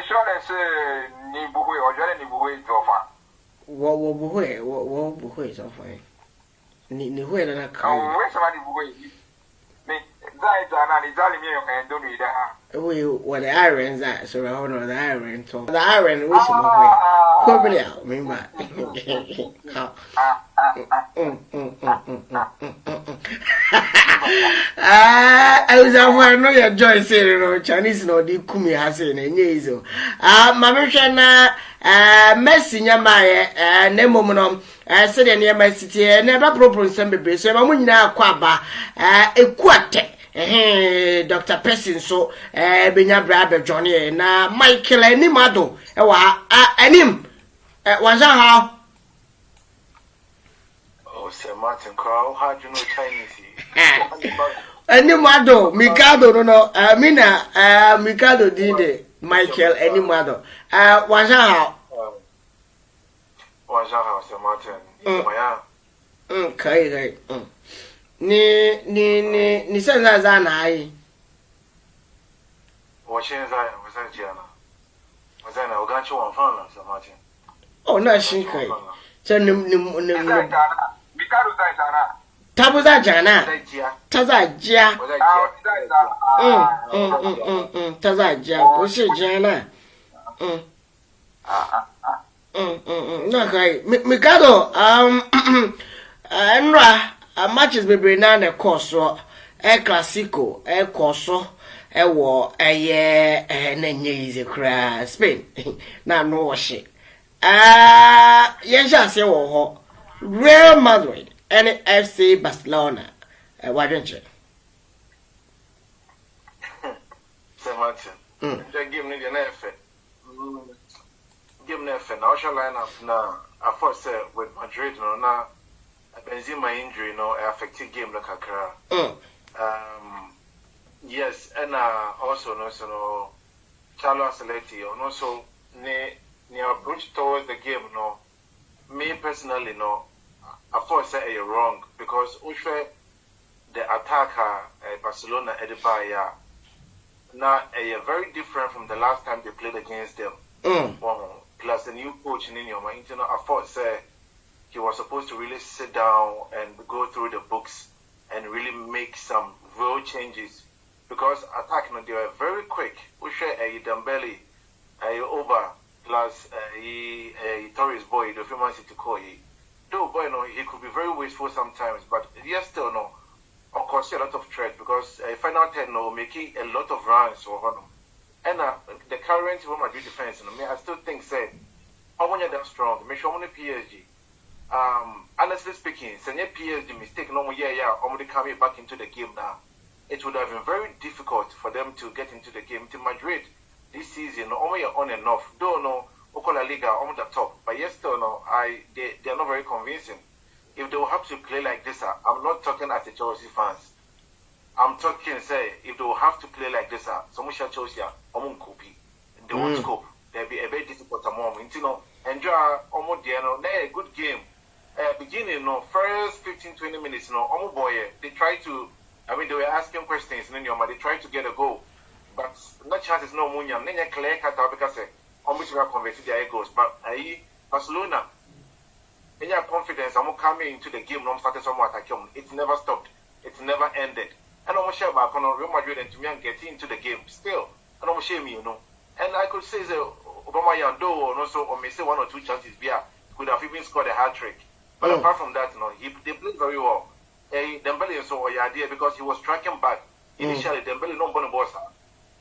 说的是你不会，我觉得你不会做饭。我不会，我不会做饭。你会的那可以。为什么你不会？你在家那，你家里面有很多女的啊。我的爱人在，所以然后呢，我的爱人做。我的爱人为什么会？会不了，明白？好。I was aware no your joy say no Chinese no di kumi ha say na nye izo mama hwe na Messi nyama ye na mom no se de ne ma city na ba propose some bebre so ma munyina akwa ba ekuate Dr. Person so benya bra be Johnny na Michael animado wa anim was how Sir Martin Crow, how do you know Chinese? Animado, Mikado, no, Mikado did Michael Animado. Was how? Sir Martin. Okay, Ni says as an eye. Was that Jana? Was that a gun show on fun, Sir Martin? Oh, no, she can't. So, Tabuza Jana. Tazaja. Tazaja. What's it, Jana? No, okay. Mikado, matches be bringing a course or a classico, a corso, a war, a year, and a easy cry. Spain. Now, no shit. Yes, I say, Real Madrid and FC Barcelona. Why don't you? Sir Martin, give me an effort. Give me an effort. Now, shall line up now. I first said with Madrid, no, now, Benzema injury, no, affected game like a yes, and also, no, Charles Ancelotti, and also, near approach towards the game, no, me personally, no. I thought say you're wrong because the attacker Barcelona Edibaya now very different from the last time they played against them. Plus the new coach in your mind, I thought say he was supposed to really sit down and go through the books and really make some real changes because attacking they were very quick. We share a Dembele over plus a Torres boy, the famous City Koi. Though boy no, he could be very wasteful sometimes, but yes still no. Of course, a lot of threat because final 10 no making a lot of runs for him. And the current Real Madrid defense, I still think say, how when you're that strong, make sure on the PSG. Honestly speaking, say PSG mistake no more already coming back into the game now. It would have been very difficult for them to get into the game. To Madrid this season, only on and off. Though no, Okola Liga on the top, but yes still no, they are not very convincing. If they will have to play like this, I'm not talking as a Chelsea fans. I'm talking, say, if they will have to play like this, someone shall Chelsea, they won't cope. They'll be a very difficult moment. You know, enjoy almost a good game. Beginning, first 15-20 minutes, boy, they try to, they were asking questions, and then they try to get a goal. But no chances, no money, and then you clear cut out because almost converted their goals. But Barcelona, in your confidence, I'm coming into the game, I'm starting somewhat attack him. It's never stopped. It's never ended. And I'm sure about Real Madrid and to me and get into the game still. And I'm sure me, And I could say that Obama Yando or also or may say 1 or 2 chances could have even scored a hat trick. But apart from that, they played very well. Dembele so idea because he was tracking back. Initially, Dembele no bonus boss.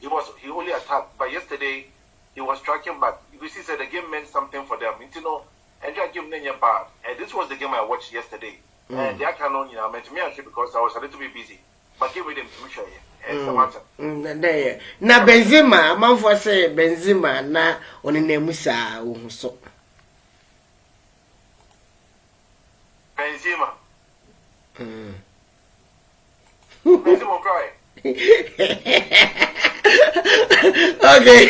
He only attacked, but yesterday he was tracking back. You see, the game meant something for them. Enjoy game bad. And this was the game I watched yesterday. And they are canon, meant to me actually because I was a little bit busy. But give me them to show you. Na Benzema, man for say Benzema na oni nemusa so. Benzema. Benzema cry. Okay.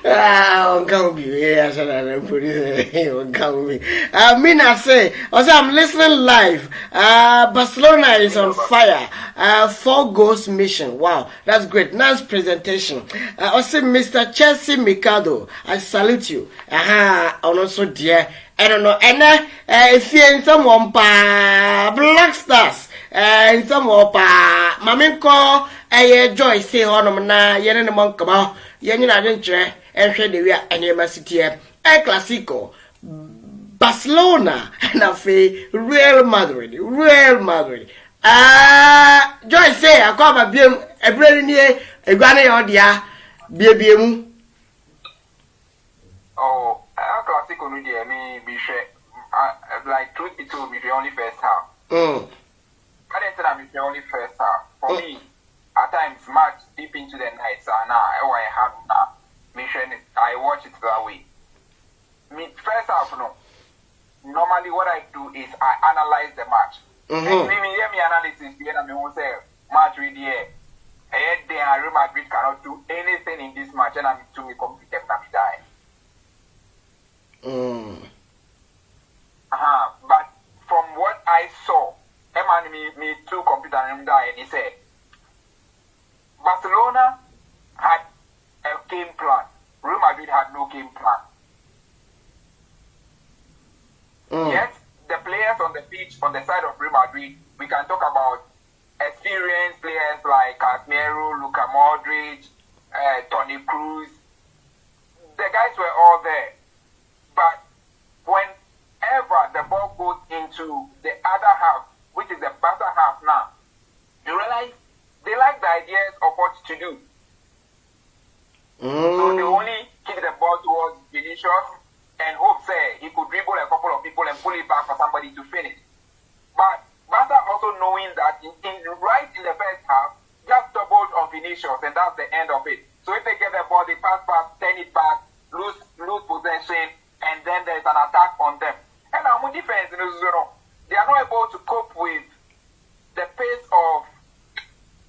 Can't be here. Mina say, also I'm listening live. Barcelona is on fire. 4 goals mission. Wow, that's great. Nice presentation. Also, Mr. Chelsea Mikado, I salute you. And also, dear, I don't know. And if you're in someone, Black Stars. In some of Mammy call a joy say honor na yen and monk about yen adventure and shade the way and city a classico Barcelona and a fee Real Madrid. Joy say I call my beam a very near a granny or dear baby. Oh, a classico, dear me, be sure. Like truth be told, me the only first half. I didn't tell them it's the only first half. For me, at times, match deep into the night, so now I have mission. I watch it that way. First half, no. Normally, what I do is I analyze the match. And hear me analysis, then I will say, match with the air. Real Madrid cannot do anything in this match, and I'm to me completely die. But from what I saw, me two computer and die, and he said Barcelona had a game plan. Real Madrid had no game plan. Yes, the players on the pitch on the side of Real Madrid, we can talk about experienced players like Casemiro, Luka Modric, Toni Kroos. The guys were all there. But whenever the ball goes into the other half, which is the Barca half now, you realize they like the ideas of what to do. So they only kick the ball towards Vinicius and hope say he could dribble a couple of people and pull it back for somebody to finish. But Barca also knowing that right in the first half, just doubled on Vinicius and that's the end of it. So if they get the ball, they pass, turn it back, lose possession, and then there's an attack on them. And our defense, they are not able to cope with the pace of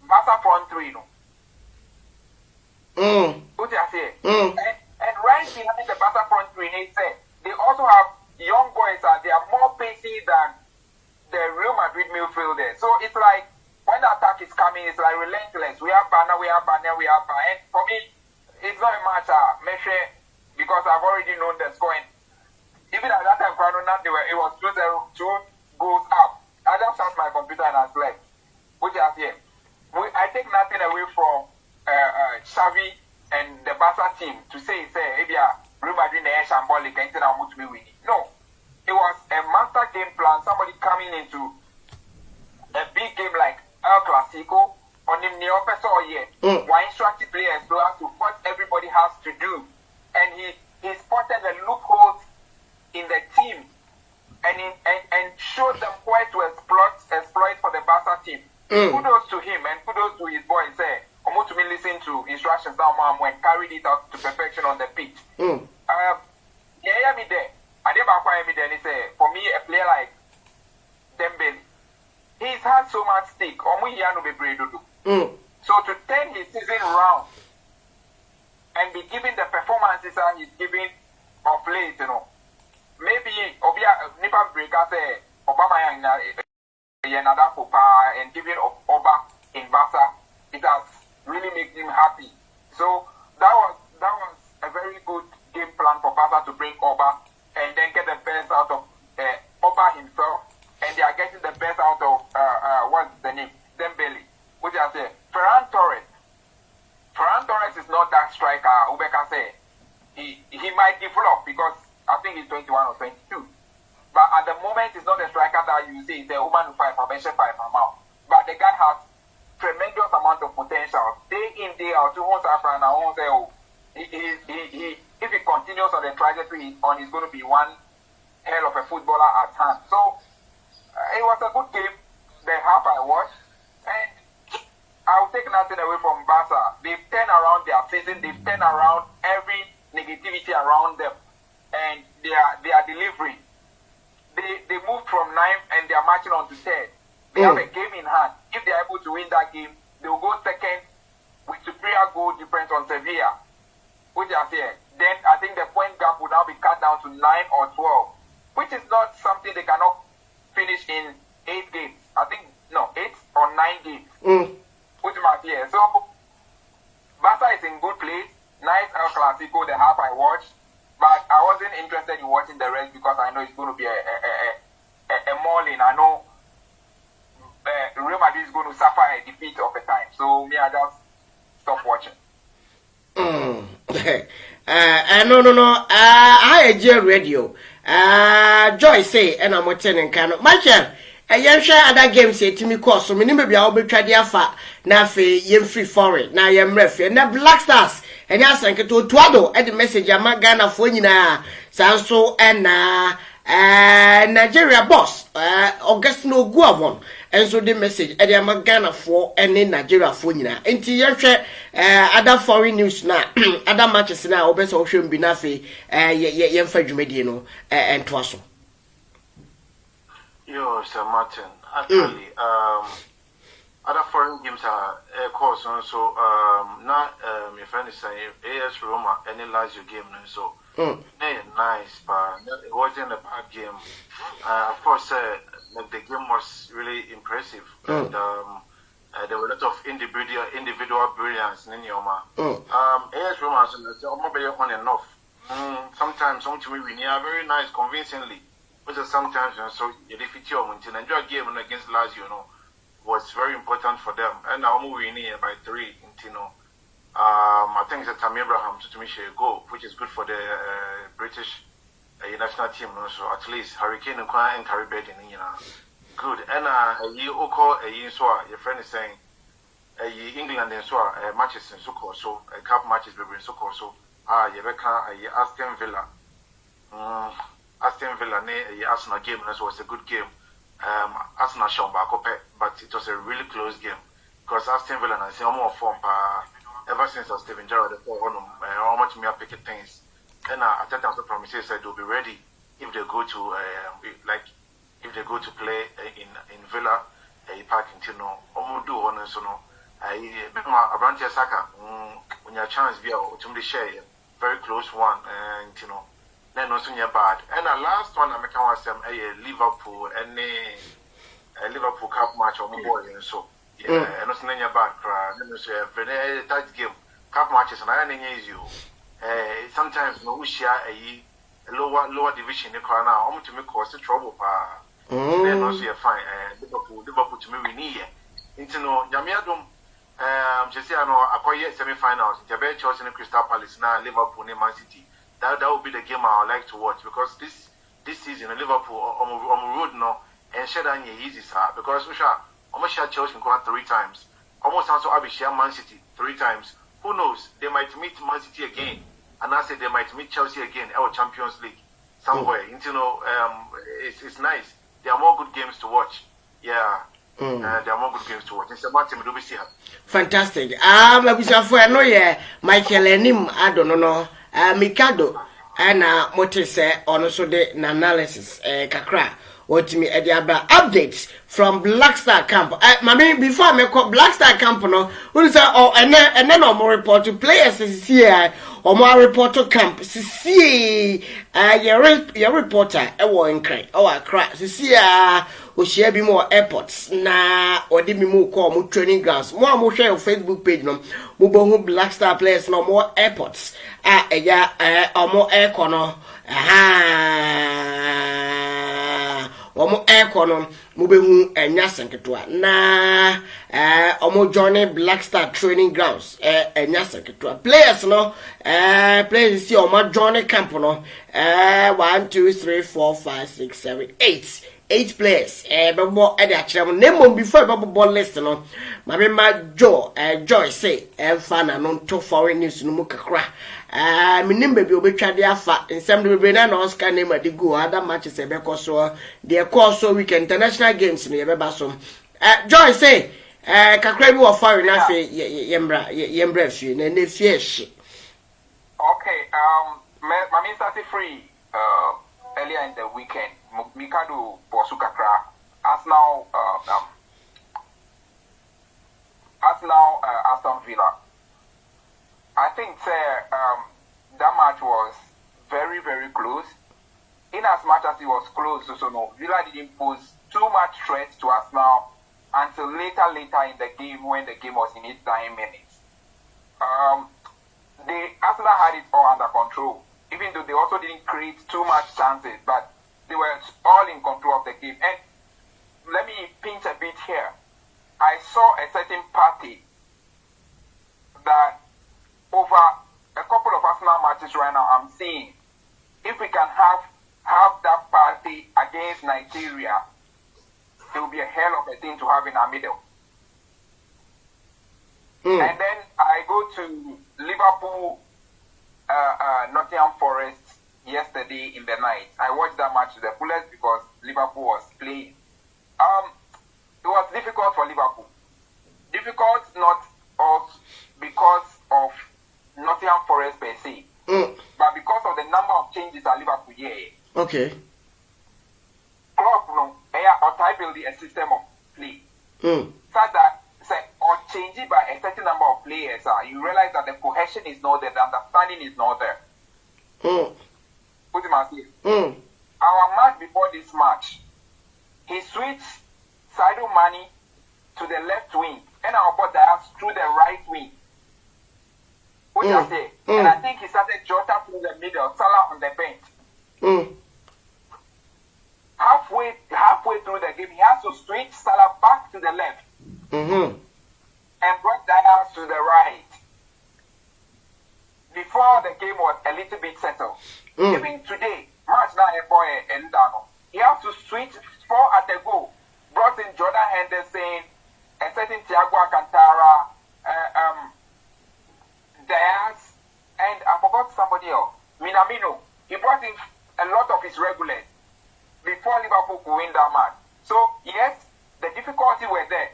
Barca front three, What I say? And right behind the Barca front three, they also have young boys. They are more pacey than the Real Madrid midfield there. So it's like when the attack is coming, it's like relentless. We have banner. And for me, it's not a matter, because I've already known the score. And even at that time, it was 2-0, 2 goals up. I just shut my computer and I slept. Which is here. I take nothing away from Xavi and the Barca team to say, Real Madrid is shambolic and to be winning. No. It was a master game plan, somebody coming into a big game like El Clasico on him near why instructed players to have to what everybody has to do. And he spotted the loopholes in the team and showed them where to exploit for the Barca team. Kudos to him and kudos to his boys there. To me listen to instructions now when carried it out to perfection on the pitch. Me there. For me, a player like Dembele, he's had so much stake. So to turn his season around and be giving the performances that he's giving of late, maybe Nipa Breaker say Obama and giving Oba in Barca, it has really made him happy. So that was a very good game plan for Barca to bring Oba and then get the best out of Oba himself, and they are getting the best out of what's the name? Dembele, which I say Ferran Torres. Ferran Torres is not that striker. Ubeka say he might develop because I think he's 21 or 22. But at the moment, he's not a striker that you say is a woman 5 amount. But the guy has tremendous amount of potential. Day in, day out, if he continues on the trajectory he's on, he's going to be one hell of a footballer at hand. So it was a good game. The half I watched, and I'll take nothing away from Barca. They've turned around their season. They've turned around every negativity around them, and they are delivering. They moved from 9th and they are marching on to 3rd. They have a game in hand. If they are able to win that game, they will go second with superior goal difference on Sevilla, which are here. Then I think the point gap will now be cut down to 9 or 12, which is not something they cannot finish in 8 games. I think, 8 or 9 games. Which might be here. So, Barca is in good place. Nice El Clasico, the half I watched. But I wasn't interested in watching the rest because I know it's going to be a mauling. I know Real Madrid is going to suffer a defeat of a time. So, I just stopped watching. No. I GLRadio. Joy say, and I'm watching Kano. Michael, I share other games say to me course. So, maybe I'll be trying to fat. Now, yem free foreign. Now, yem referee. And the Black Stars. And yes, I can to Tuado at the message. I'm not gonna phone you now. Sanso and Nigeria boss. August no Guavon. And so the message. And I'm Ghana for any Nigeria phone you now. And you share other foreign news now. Other matches now. Obes ocean binafi. Yem Fedumedino and Twasso. Yo, Sir Martin. Actually, other foreign games are course also now my friend is saying AS Roma any Lazio game so nice but it wasn't a bad game. Of course the game was really impressive and there were a lot of individual brilliance in Yoma. AS Roma so on and off. Sometimes we win very nice convincingly, but sometimes so you defeat your and enjoy a game against Lazio, was very important for them. And now we're winning by 3 in Tino. I think it's a Tammy Abraham to me share goal, which is good for the British national team. So at least Hurricane and Caribbean in good. And you call your friend is saying England and matches in Suko, so a cup matches in Suko. So Aston Villa. Aston Villa Arsenal game, so it's a good game. Arsenal shot back up, but it was a really close game because Aston Villa and I say more form ever since Steven Gerrard how much me pick things, and I think the promises said they'll be ready if they go to if they go to play in Villa Park in Tino. Do one so no. Abrantia Saka when your chance be out to share very close one and then also near bad. And the last one I make was some Liverpool and Liverpool Cup match on boy and so yeah, and also near bad crowd. Then also a tight game cup matches and I need you. Sometimes no we share a lower division in the corner. To me cause trouble. Then also you fine. Liverpool to me we need. Into no Yamiadum. Just say I know acquire semi-finals. Jabez Chelsea and Crystal Palace now Liverpool and Man City. That would be the game I would like to watch because this season Liverpool on the road no and share that easy sir because we shall almost share Chelsea 3 times. Almost also have share Man City 3 times. Who knows? They might meet Man City again, and I say they might meet Chelsea again our Champions League somewhere. You know, it's nice. There are more good games to watch. Yeah. There are more good games to watch. It's about to be here. Fantastic. I know yeah, Michael Enim, I don't know. Mikado and what say on also the analysis kakra what me ediaba updates from Black Star Camp. Mami before I call Black Star Camp no we say and then more report to players here or more report to camp see your reporter e wo nkran o akra see o share bi more airports na o di mi mu call mu training grounds mo share your Facebook page no mo bo Black Star players no more airports eya omo ekono omo ekono mo be hu enya senketwa na omo join Black Star training grounds enya senketwa players no players see omo join camp no 1 2 3 4 5 6 7 8 players bebo e dey akere name before bebo list no mama joy say fan no to foreign news no mu kakra minim baby obetwa dey afa nsem de be na Oscar name ade go other matches e be so dey call so week international games no ye be ba so joy say kakra bi wo foreign na fe yembra fi na ne fie hye. Okay, my started free earlier in the weekend. Mikado Bosukakra Arsenal Aston Villa. I think that match was very, very close. In as much as it was close, so no, Villa didn't pose too much threat to Arsenal until later in the game when the game was in its 9 minutes. Arsenal had it all under control, even though they also didn't create too much chances, but they were all in control of the game. And let me pinch a bit here. I saw a certain party that over a couple of Arsenal matches right now, I'm seeing if we can have that party against Nigeria, it will be a hell of a thing to have in our middle. And then I go to Liverpool, Nottingham Forest yesterday in the night. I watched that match to the fullest because Liverpool was playing. It was difficult for Liverpool. Difficult not because of Nottingham Forest per se, but because of the number of changes at Liverpool here. Okay. Klopp no, or type building a system of play. Such that or change it by a certain number of players, you realize that the cohesion is not there, the understanding is not there. Put him as here. Our match before this match, he switched Sadio Mane to the left wing, and our ball Diaz through the right wing. What I say? And I think he started Jota through the middle, Salah on the bench. Halfway through the game, he has to switch Salah back to the left. And brought Diaz to the right. Before the game was a little bit settled. Even today, match now and down. He has to switch 4 at the goal. Brought in Jordan Henderson, a certain Thiago Alcantara, Diaz, and I forgot somebody else. Minamino. He brought in a lot of his regulars before Liverpool could win that match. So yes, the difficulty were there.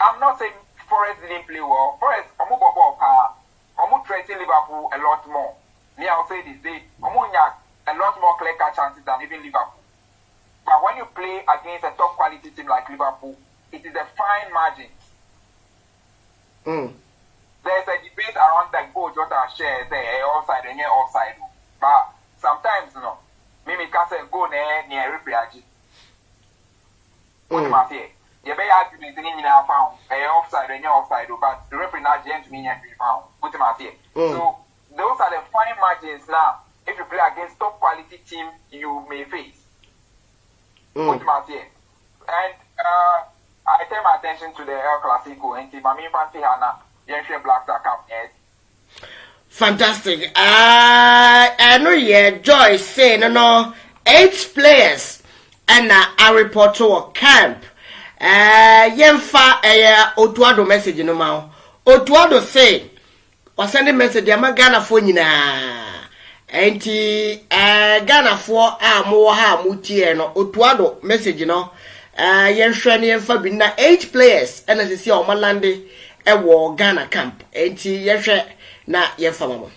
I'm not saying Forest didn't play well. Forest, threatened Liverpool a lot more. Me, I'll say this, they a lot more clear-cut chances than even Liverpool. But when you play against a top quality team like Liverpool, it is a fine margin. There's a debate around that goal Jota shares, offside and offside. But sometimes, near repriage. What am I saying? You may have been in our found, pay offside and your offside, but the referee not gentlemen and be found. What am I saying? So those are the fine margins now. If you play against top quality team, you may face. What am I saying? And I turn my attention to the El Clasico and Team Mami Fancy Hana, Yanshin Black Star Camp. Fantastic. I know Joyce saying no 8 players and I report to a camp. Yemfa Otuado message no ma. Otuado say was sending message ama Ghana for nyina. Enti Ghana for mo ha mutie no Otuado message no. Yenhwɛ ne yemfa bi na 8 players and as you see o malande e wo Ghana camp. Enti yehwɛ na yemfa mama.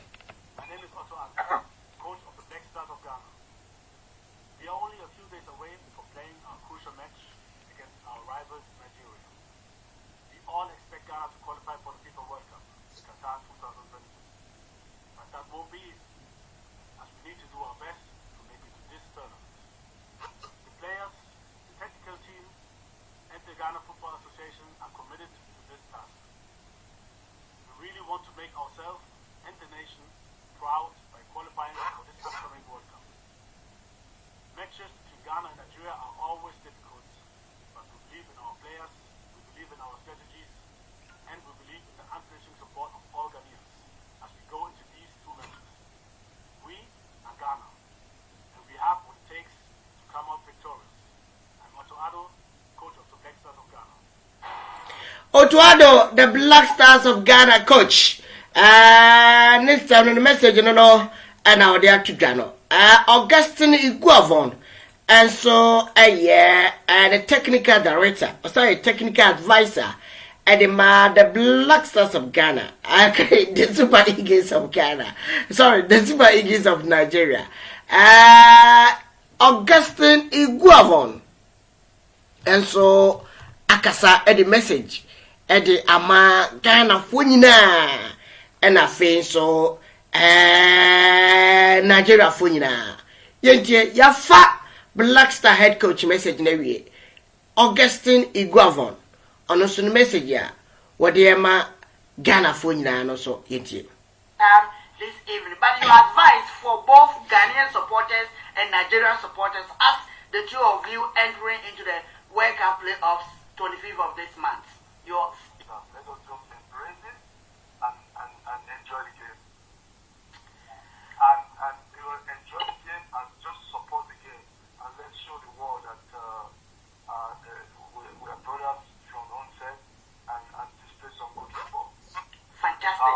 Otuado, the Black Stars of Ghana coach. Next time on the message, and now they are to Ghana. Augustine Iguavon, and so the technical director, technical advisor, and the Black Stars of Ghana. The Super Eagles of Ghana. Sorry, the Super Eagles of Nigeria. Augustine Iguavon, and so Akasa the message. Edi ama Ghana funyina ena fe so Nigeria funyina yentie ya fa Black Star head coach message na wie Augustine Iguavon ono so message ya wode ema Ghana funyina no so yentie this evening, but your advice for both Ghanaian supporters and Nigerian supporters as the two of you entering into the World Cup playoffs 25th of this month. Let us just embrace it and enjoy the game. And enjoy the game and just support the game. And let's show the world that we are brothers from the onset and display some good football. Fantastic.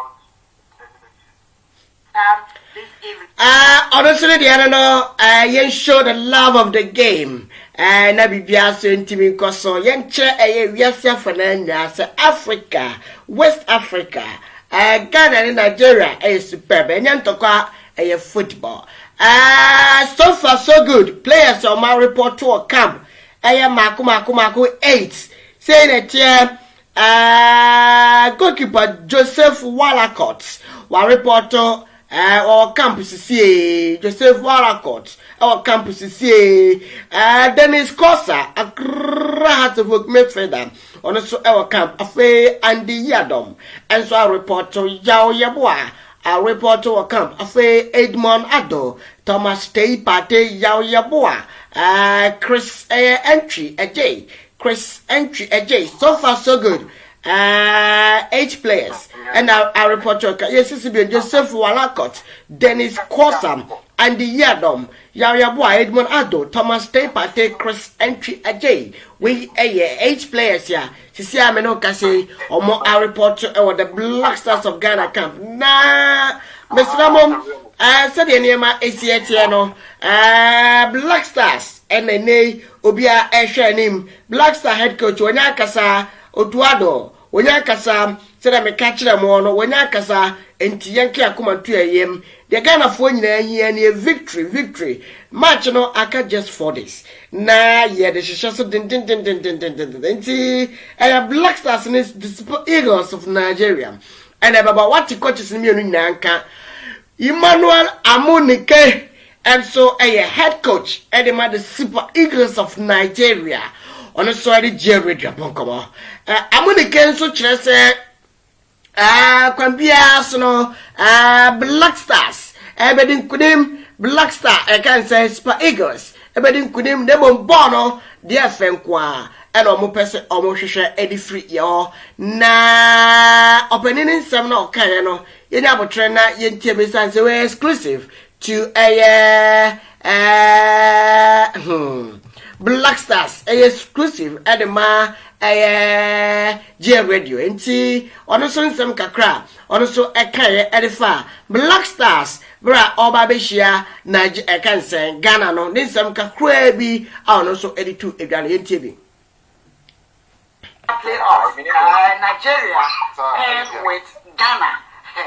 This evening. Honestly, the other you show the love of the game. Na bibia so ntimi nkoso yenche wiase afananya se Africa, West Africa, Ghana and Nigeria is superb. Enya ntokwa football. So far so good. Players on my report to a camp. Maku 8. Saying that goalkeeper Joseph Wallacott wa report to our campus see Joseph Wallacott our campus see Dennis Kosa a heart of midfielder on our camp afe Andy Yadom and so I report to Yao Yabwa I report to our camp afe Edmond Ado Thomas Tay Pate Yao Yabwa Chris Entry AJ Chris Entry AJ so far so good 8 players and I report to yes Joseph Wallacott Dennis Kosa Andy Yadom Yaya Boy Edmond Ado Thomas Tepate Chris Entry AJ we 8 players here see I no can say or more I report to the Black Stars of Ghana camp na Mr. Ramon said the name ACAT Black Stars and the name Obia Eshanim Black Star head coach Wanyakasa Otuado Wanyakasa said me catch them on Wanyakasa enti yanke akoma tu ayem the Ghana fo nyina here na victory match no aka just 4 days na ye the shisha din enti Black Stars is the Eagles of Nigeria and about what coaches me nyina nka Emmanuel Amunike and so a head coach and the Super Eagles of Nigeria on a sorry GLRadio Ponkomo. I'm going to cancel chess Kwambia Sono Black Stars Ebedin Kudim Black Star I can say Super Eagles Ebedin Kudim Debon Bono dear Fenkwa and omo person almost share Eddie free yo na opening some no kind no you know trainer yen tebe so exclusive to a Black Stars exclusive at the ma GLRadio enti ono so nsem kakra ono so ekaye edifa Black Stars bra oba behia na e kan sen Ghana no nsem kakra bi ono so editu edwane enti bi play off Nigeria and with Ghana. With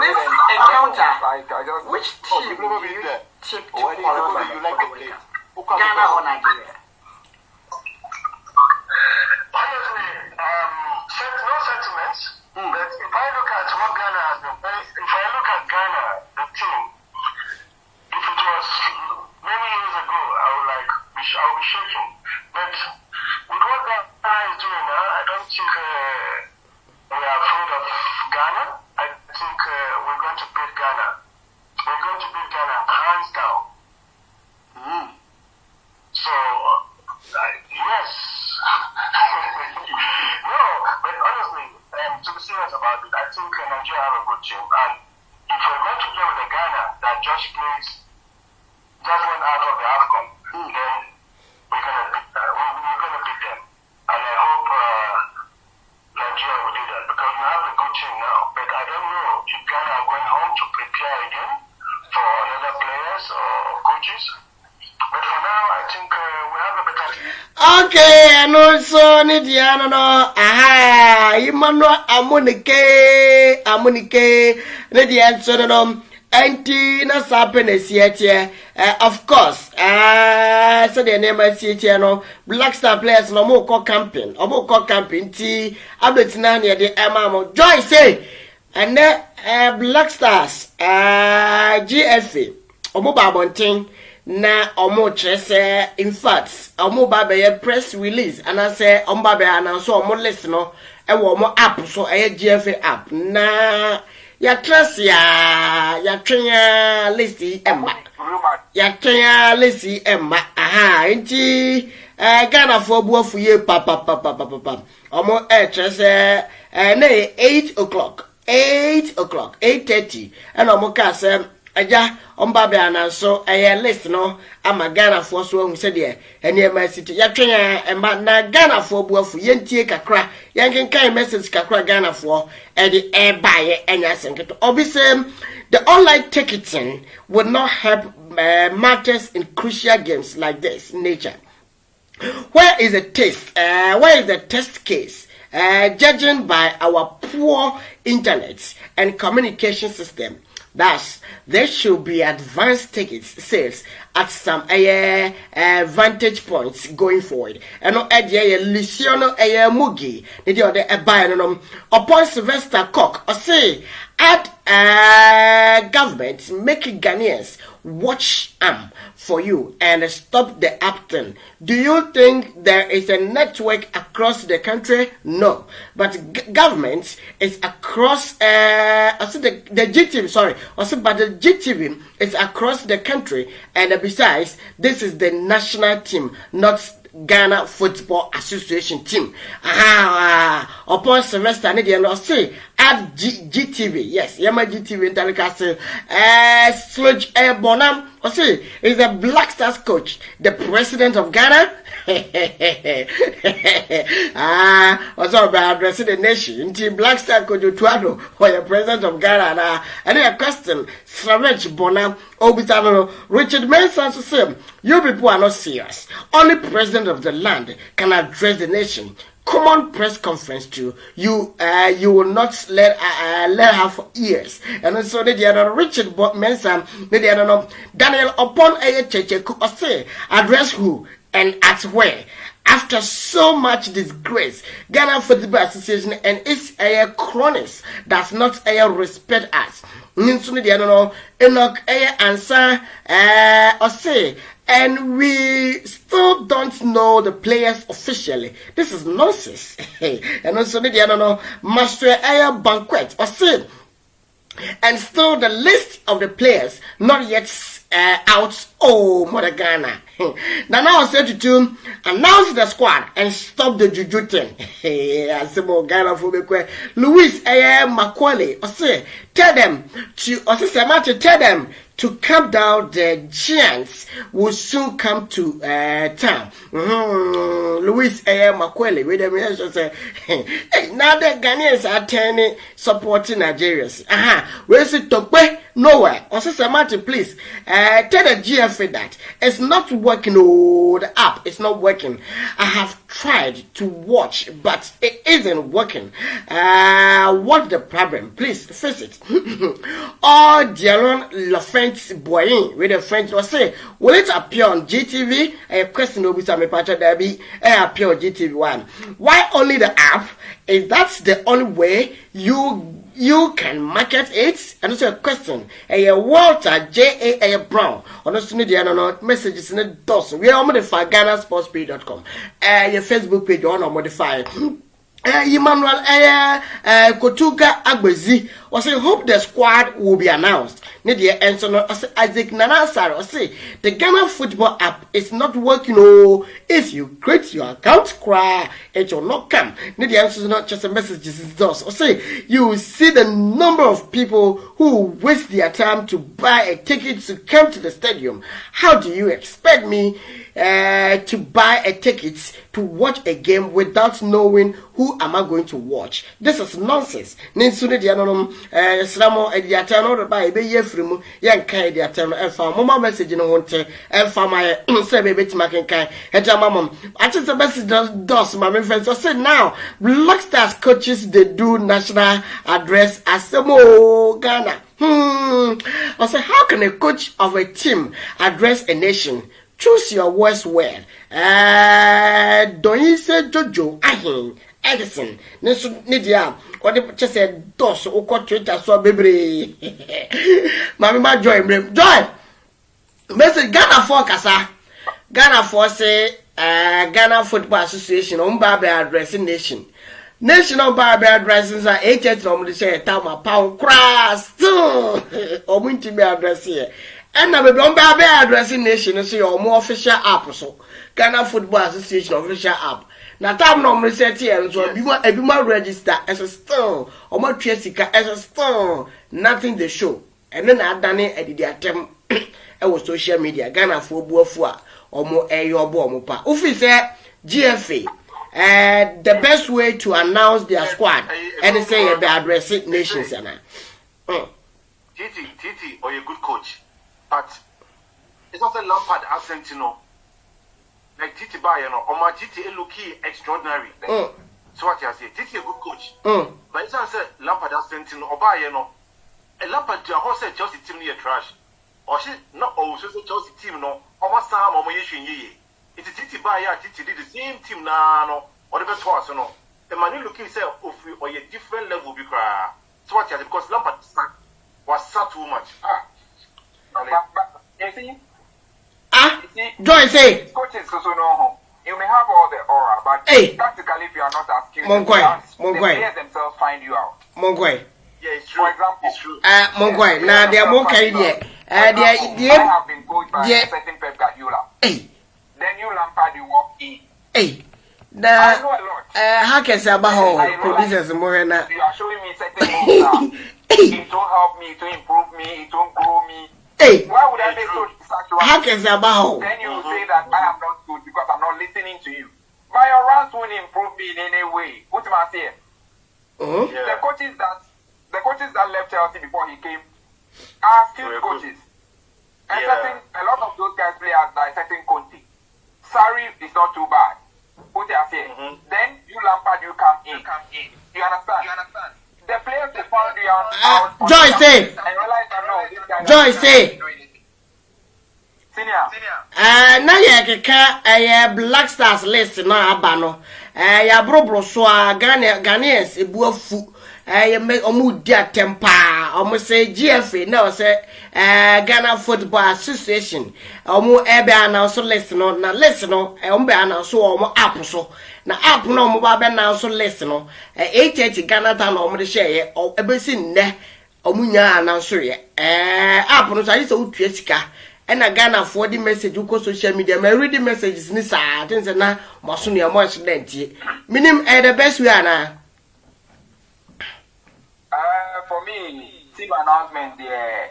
this encounter, which team do you tip to qualify? Ghana or Nigeria? Honestly, no sentiments. But if I look at what Ghana has been, if I look at Ghana, the team, if it was many years ago, I would be shaking. But with what Ghana is doing now, I don't think we are afraid of Ghana. I think we're going to beat Ghana. We're going to beat Ghana hands down. So, yes. No, but honestly, to be serious about it, I think Nigeria have a good team. And if we're going to play with the Ghana that just went out of the AFCON, then we're gonna beat them. And I hope Nigeria will do that because we have a good team now. But I don't know if Ghana are going home to prepare again for another players or coaches. But for now, I think we have a better team. Okay, and also Nidiana no Imano Amunike Nidian Sonom Antina Sapenes yet of course so the name I see no Black Star players no more camping tea Abletina near the Amamo Joy say and then Black Stars GFA Omo Babonting na omo trese in fact omo ba be press release and I say omba be announce omo list no e wo omo app so e GFA app na ya trust ya twenya list emma ya twenya list emma nti Ghana for buafu ye papa omo trese na 8 o'clock 8:30 and omo ka say aja omba be ananso list no ama Ghana for so hu se de eniema city ya twenya emba na Ghana for buafu yentie kakra yankenkan message kakra Ghana for e de baye enya senketo obise the online ticketing would not help matters in crucial games like this nature. Where is the test case judging by our poor internet and communication system? Thus, there should be advanced tickets sales at some vantage points going forward. And no idea Luciano Mugi, the other Bayern upon Sylvester Cock, or say at government making Ghanaians watch for you and stop the acting. Do you think there is a network across the country? No, but government is across. The GTV. Sorry, but the GTV is across the country, and besides, this is the national team, not Ghana Football Association team. Upon semester, I say at GTV. Yes, Yama GTV in Telecastle. Sludge Bonham. I say is the Black Stars coach, the president of Ghana. What's up about addressing the nation? Team Black Star coach Tuado or the president of Ghana. And a question, Savage Bonham, Obitano, Richard Manson to say, you people are not serious. Only president of the land can address the nation. Common press conference to you. You will not let her for years. And also the other Richard Manson, the other Daniel upon a church could say address who and at where. After so much disgrace, Ghana Football Association and its cronies does not respect us. Enoch answer or say, and we still don't know the players officially. This is nonsense. And also the Master banquet or say, and still the list of the players not yet out. Oh, Mother Ghana. Now I said to announce the squad and stop the juju thing. I said, Ghana for Louis Macaulay. I say, tell them to calm down. The giants will soon come to town. Louis Macaulay. Wait a minute. Say, hey, now the Ghanaians are turning supporting Nigerians. Where's it to pay? Nowhere. Also, Martin, please tell the GFA that it's not working. Oh, the app is not working. I have tried to watch, but it isn't working. What's the problem? Please fix it. Or Diaron Lafrance Boyin with a French will say, will it appear on GTV? A question will be some patch derby appear on GTV1. Why only the app? Is that the only way you can market it? And also a question. Walter J.A. Brown. Honestly, the messages in the DOS. We are modify GhanaSportsPay.com. Your Facebook page on modify. Emmanuel Kotuga Agbezi or say hope the squad will be announced. Nidia answer Isaac Nanasar or say the Ghana football app is not working. Oh, if you create your account, cry it will not come. Nidia answer not just a message does or say you will see the number of people who waste their time to buy a ticket to come to the stadium. How do you expect me to buy a ticket to watch a game without knowing who am I going to watch? This is nonsense. Ninsuni dianom Slamo ediatano by be yefrimu yankai diatano elfa mama message no wonte elfa my say baby timaken kai eta mamam. I think the message does my friends so say now Black Stars coaches they do national address Asemo Ghana. I say how can a coach of a team address a nation? Choose your words well. Don't you say Jojo Ahin Edison? Nidia, what the just said, dos or Twitter so baby. Mamma Joy, Message Ghana for Casa. Ghana for say Ghana Football Association on Barber addressing nation. National Barber addresses are agents normally say Tama Pound Crass or Winty be address here. And now we don't be addressing nation and see your more official app so Ghana Football Association official app. Now time normally said here so be more register as a stone or more Jessica as a stone. Nothing they show. And then I done it at the attempt was social media Ghana Football or more your bomb. Office GFA. The best way to announce their squad and say they address it nations and Titi or a good coach. But it's not a Lampard accent, like Titi Bayano or my Titi Eluki extraordinary. So what you say, Titi a good coach. But it's not a Lampard accent or Bayano. A Lampard to a horse Chelsea team near trash. Or she not also Chelsea team no or my Sam or my Yeshin. It's a Titi Baya, Titi did the same team now or the best was no. The man looking self of or a different level be cry. So what you say because Lampard was sad too much. Joy say coaches also know you may have all the aura, but practically if you are not as skilled, the players themselves find you out. Yeah, it's true. For example, it's true. Mongwai, now they are more kind of I have been coached by a certain Pep Guardiola. Then you Lampard, you walk in. I know a lot. How can Sabaho producers more now? You are showing me certain moves now. It won't help me, to improve me, it won't grow me. Why would I make such one? How can Sabaho? Then you will say that I am not good because I'm not listening to you. But your runs won't improve me in any way. What am I saying? The coaches that left Chelsea before he came are still coaches. And a lot of those guys play as by certain Conte. Sarri is not too bad. What I say? Then you Lampard, you come in. You understand? The players they found you out. Joy say. And realize that no, this guy Joy say. Senior. na ye keka Black Stars list na abano ya brobro so Ghanaians ebuafu ye me omu dia tempa omu say GFA na o say Ghana Football Association omu ebe announce list no na list no omu be announce omu app so na app no omu ba be announce list no 8:30 Ghana time omu de share ye ebe si nne omu nya announce ye app no say so utua sika ena Ghana for the message uko social media me read the messages ni sa tin say na maso ne mo accident minim the best way na for me team announcement there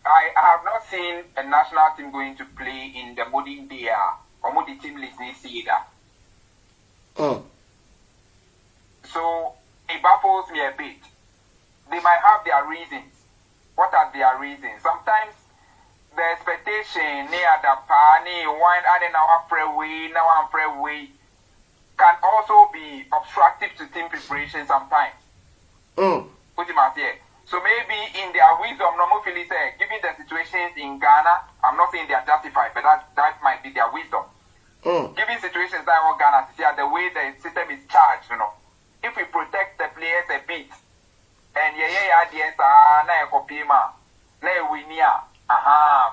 I have not seen a national team going to play in the modern day or the team list this year. So it baffles me a bit. They might have their reasons. What are their reasons? Sometimes the expectation near the party, one and now way can also be obstructive to team preparation sometimes. Put him out here. So maybe in their wisdom, normally say, given the situations in Ghana, I'm not saying they are justified, but that might be their wisdom. Given situations like what Ghana is here, the way the system is charged, if we protect the players a bit, and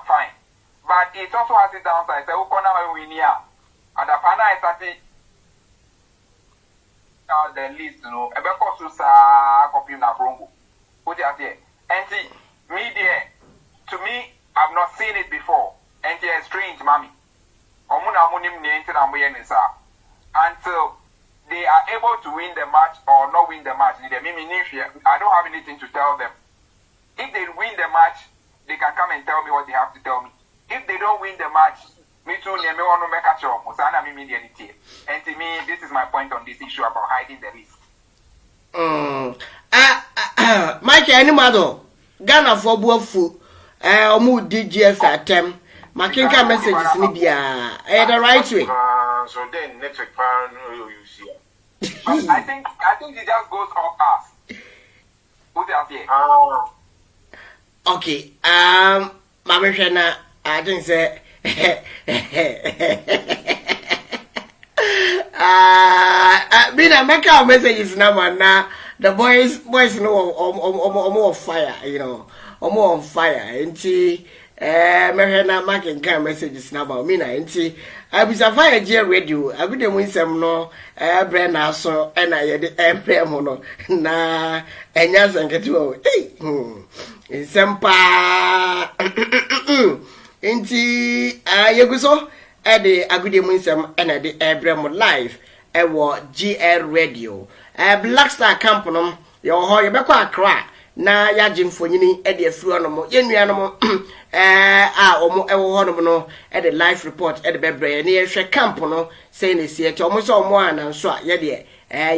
fine. But it also has its downside. So we and the pana is the list, a copy na brongo. Put it here. And see, media, to me, I've not seen it before. And it's strange, mommy. Until they are able to win the match or not win the match. I don't have anything to tell them. If they win the match, they can come and tell me what they have to tell me. If they don't win the match, me too, me want to make a show. And to me, this is my point on this issue about hiding the list. Mike, any mother, Ghana for Buafu, Omu DGF attempt. Makinka messages ni bia the right way. So then next week you see. I think it just goes off us. Put it out here. Okay. Mama Shana, I think say me na make our messages now. The boys know on fire, on fire. Mehena making kind messages now about me na nti abisa fire GLRadio abide mu nsem no brand aso na ye de FM no na enya sanketi o nsem pa nti yeguso de agude mu nsem na de brand live wo GLRadio Black Star Camp no ye ho ye bekọ Accra na ya jimfonyini e de afiro no mo yenuanom omo ewo honom no e de live report e de bebre na ye hwe camp no sei na sie ti omo so omo ananso a ye de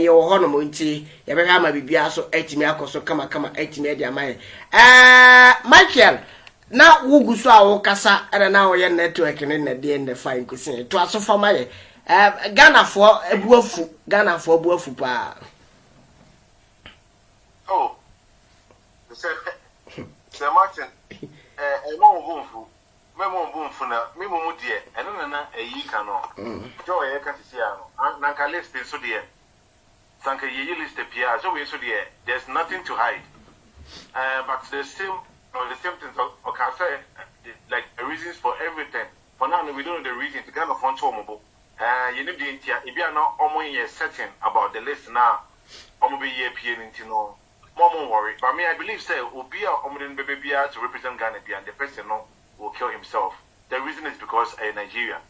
ye wo honom nti ye be ha ma bibia so atimi akoso kama atimi e de amaye Michael na wugu so a wo kasa na wo ye network ne na de the fine kusin to aso fama ye Ghana for ebuafu pa oh Sir Martin, no bumfu, Memo Bumfuna, Mimo dear, and Nana a ye cano. Joy, I can see, Nanka list is so dear. Sanka ye list a Pia, so we so dear. There's nothing to hide. But there's still the symptoms of cancer, like reasons for everything. For now, we don't know the reason to kind of fun to mobile. You need the India, if you are not almost certain about the list now, almost be ye PN no. Mom worry, but me, I believe say will be a baby to represent Ghana and the person will kill himself. The reason is because Nigeria.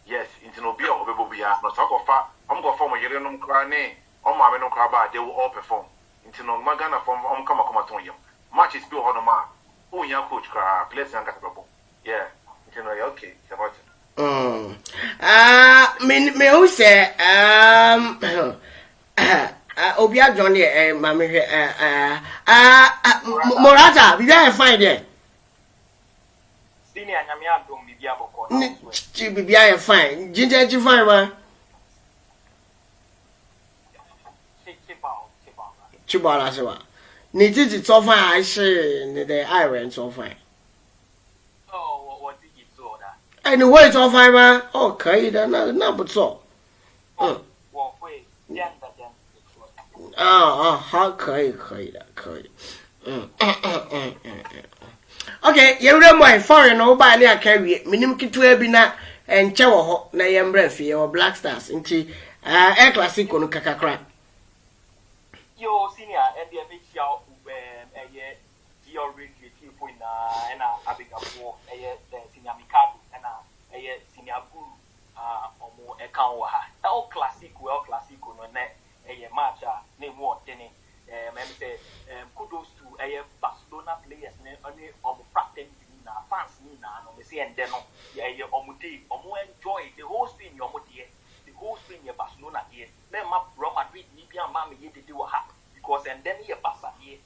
Yes, into no be or baby not talk of far. I'm going for my year crane, my no crab, they will all perform. Into no Ghana from come at him. Match is still on the man. Oh, young coach, place and catable. Yeah, you know, okay, about it. Me who say, Obia Johnny, Mammy, Morata, we are fine there. Senior Yamia don't be able to be fine. Ginger, you find one? Chibala, so need it so fine. I say the iron so fine. Oh, what did it Anyway, it's all fine, man. Okay, then not so. How okay. Okay, you remember foreign no by near carry minimum kitu na and chawo na yembre fi or Black Stars into air classic on kakakra. Yo senior and the MHL GLRadio point and Abigail for a senior Mikado and a senior Boo or more account. All classic on net a match name more than kudos to a Barcelona players only practice fans and then enjoy the whole spin your the whole spin your Barcelona here. Let map Real Madrid Libyan Mammy did do a hat because and then here Barca here.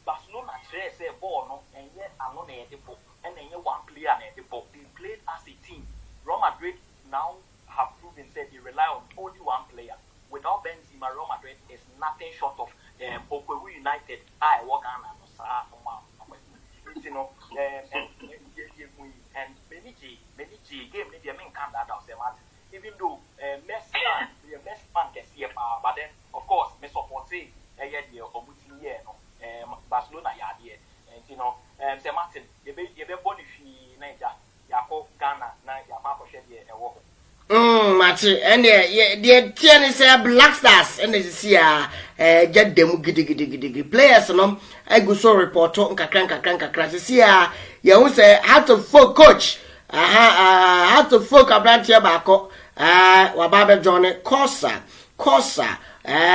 Barcelona trace a ball and yet I'm on a depot and then one player at the book. They played as a team. Real Madrid now have proven that they rely on only one player. Without Benzema, Real Madrid is nothing short of Okwewu United. I walk on you know, and many game maybe I mean come that out even though Messi fan can see but then of course me support say year or year no Barcelona year and you know Sir Martin you be born if Niger Yako Ghana na Yako share e wo Martin and the ten is Black Stars and this year get them giddy players no I go so report on kakran this year you will say how to folk coach how to folk about here bako Wababe Johnny Corsa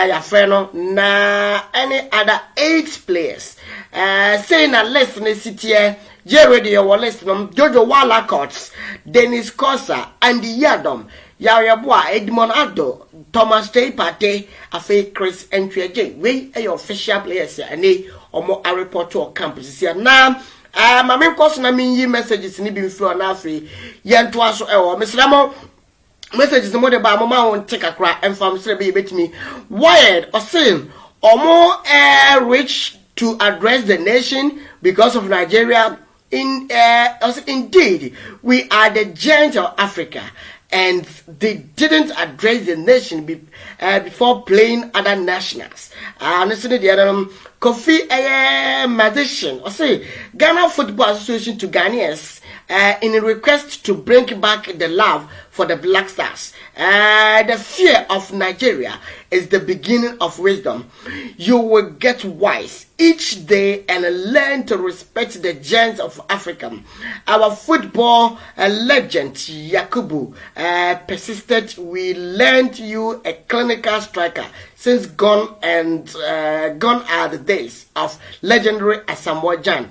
your friend na any other 8 players saying a list in the city GLRadio will list them Jojo Wallacots Dennis Corsa and Yadom Yariabwa Edmond Ado Thomas J. Pate Afe Chris Entry we are your official players and they or more a report to our campus here now. My main question I mean you messages ni be flow na free yan to aso Mr. Ramo messages mo de ba mama won take akra enfam sre be betimi wired or saying or more rich to address the nation because of Nigeria indeed we are the giants of Africa and they didn't address the nation before playing other nationals. Listen to the other Kofi magician or say Ghana Football Association to Ghanaians in a request to bring back the love for the Black Stars. The fear of Nigeria is the beginning of wisdom. You will get wise each day and learn to respect the giants of Africa. Our football legend Yakubu persisted. We learned you a clinical striker since gone are the days of legendary Asamoah Gyan.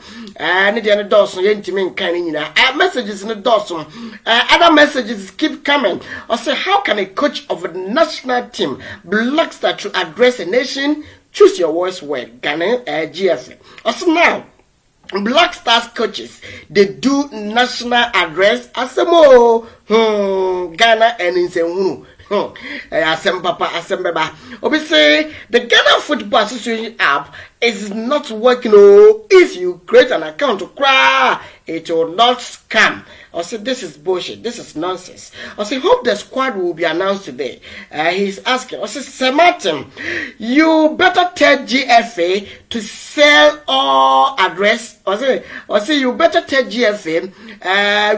Messages in the Dawson. Other messages keep coming. I say, how can a coach of a national team Black Star to address a nation? Choose your voice word, Ghana GFA. Also now, Black Stars coaches, they do national address Asemo Ghana and Insemu. Asem Papa Asem Beba. Obi say the Ghana Football Association app is not working. If you create an account to cry, it will not scam. I say this is bullshit. This is nonsense. I say hope the squad will be announced today. He's asking. I say Sir Martin, you better tell GFA to sell all address. I say you better tell GFA.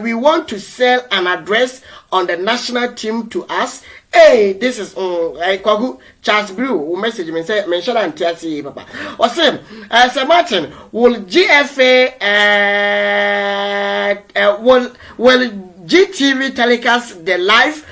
We want to sell an address on the national team to us. Hey, this is Charles Brew who message me say mention and tell Papa. I say Sir Martin, will GFA will GTV telecast the live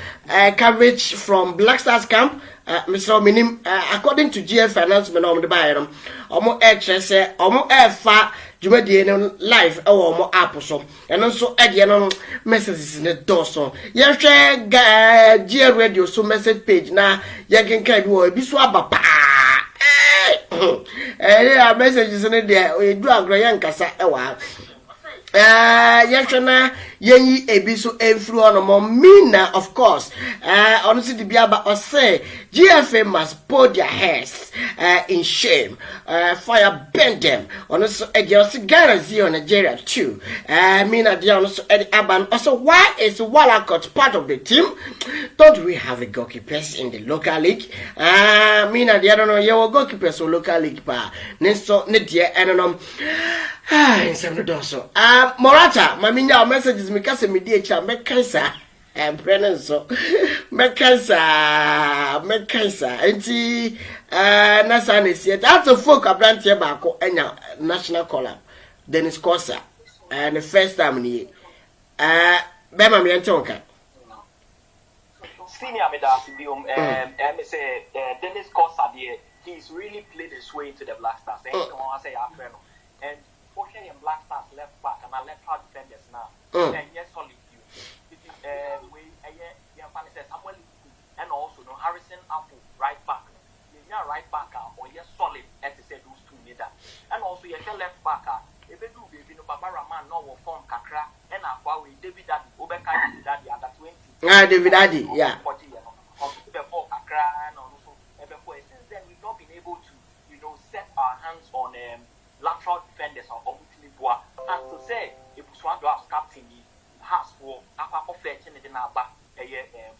coverage from Black Stars camp? Mr. Minim, according to GF announcement on the buyer, almost say almost fa Jumadian live or apple so and also again messages in the door so yes GLRadio so message page now you can do be swab messages in there we do agree and kasa yeshana yenyi ebiso enfru on mina of course honestly the biaba or say GFA must put their heads in shame fire represent them. Also, just Ghana or Nigeria too. Mean at the also Eddie Aban. Also, why is Wallacott part of the team? Don't we have a goalkeepers in the local league? Mean at the I don't know, your goalkeepers or local league pa. Nesto Nidia and in some also. Morata, my minya messages me case me DH make cancer. Brennan so make cancer. Enti nasa ne sie that's a folk abrantie baako enya national collab Dennis Corsa and the first time ni bema me entonka senior medasi biom say Dennis Corsa there he's really played his way into the Black Stars and come on say after no and okay in Black Stars left back and left hard defenders now and yes solid you we yeah fan says Samuel and also no Harrison Apple right back right back or yes solid as I said those two neither and also your left back if you do baby no Baba Raman no will form kakra and we David Daddy Obeka Daddy under 20 David Daddy yeah before kakra and also before since then we've not been able to set our hands on lateral defenders or Omutiliboa and to say if Swando as captain has for upper fetching in our back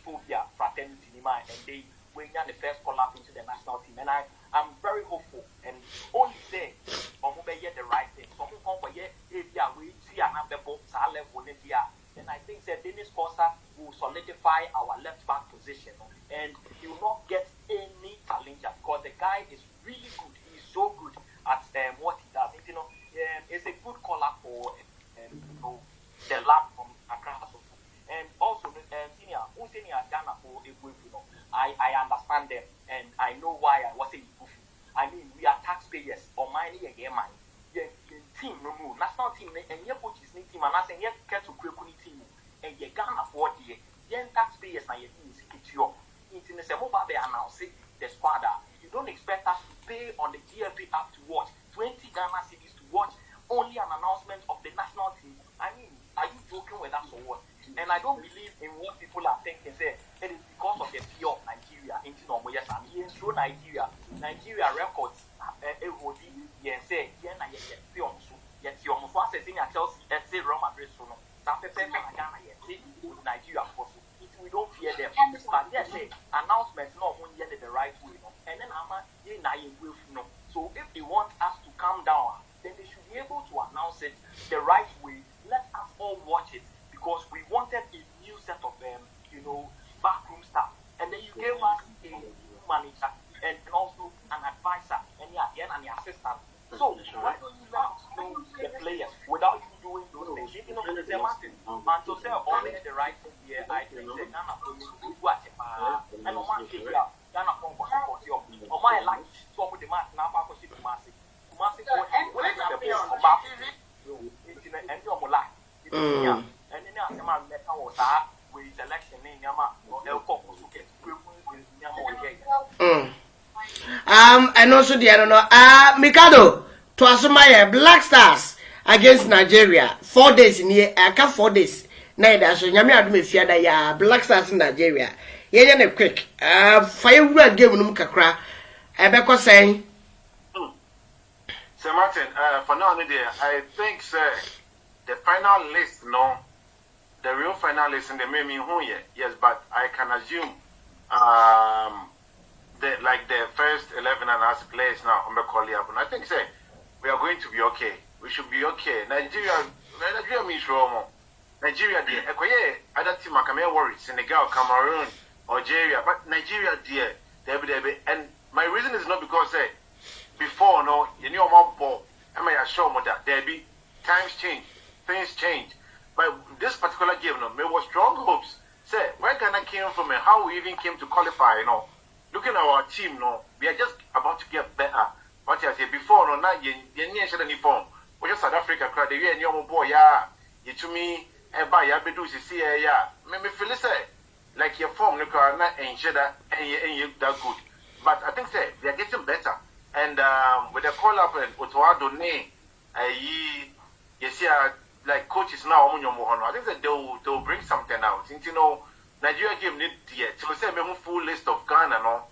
phobia fraternity and they when the first call up into the national team, and I'm very hopeful and only say I'm going to the right thing. Some come for if we see another box level then I think that Dennis Costa will solidify our left back position and he will not get any challenger because the guy is really good. He's so good at what he does. It's a good call up for the lab from Accra. And also senior Ghana for I understand them and I know why I was saying I mean we are taxpayers or money again man. The team no national team and your coaches team and I say yet get to Krekuni team and you Ghana for the taxpayers and your team is secure. It's in the same mobile announce the squad. You don't expect us to pay on the GLP app to watch 20 Ghana cities to watch only an announcement of the national team. I mean, are you joking with us or what? And I don't believe in what people are thinking. Say it is because of the fear of Nigeria. Into normal yes, and he show Nigeria records. AOD yes say yeah na yes fear so yes your mo say in Chelsea say Real Madrid so no. That pepe na Ghana yes with Nigeria for so. We don't fear them. But yes say announcement no mo hear the right way no. And then ama ye na ye will no. So if they want us to calm down, then they should be able to announce it the right way. Let us all watch it. Because we wanted a new set of backroom staff, and then you gave us a new manager and also an advisor and an assistant. So why don't you let us know the players without you doing those things? The Martin, and to say only the right thing here, I think that Ghana will watch it. And on my case, Ghana from support you. On my life, so with the match now, I was the massive. Massive, what is the best about it? And your life. And then I was with election in Yama or El Coco to get and also the I don't know Mikado to Asumaya Black Stars against Nigeria 4 days in here I can't 4 days neither so Yami Adumi Fiada ya Black Stars in Nigeria yeah quick fire game no kakra Ebeko saying Sir Martin for now I think sir the final list the real finalists in the Mimi Huye, yes, but I can assume the first 11 and us players now on the call up. And I think say we are going to be okay. We should be okay. Nigeria means wrong. Nigeria dear, other team I worry, Senegal, Cameroon, Algeria, but Nigeria dear, and my reason is not because before you know more ball. I may assure me that there be times change, things change. But this particular game, there was strong hopes. Say, where Ghana came from and how we even came to qualify, looking at our team, we are just about to get better. What I said before, now you need any form. We just South Africa, crowd, the year, your boy, you to me, by ya be do see, maybe feel like your form, look at not and shedder, and you that good. But I think say they are getting better, and with the call up and Otoado ne, you see, like coaches now, I think that they'll bring something out. Since Nigeria game need so say me full list of Ghana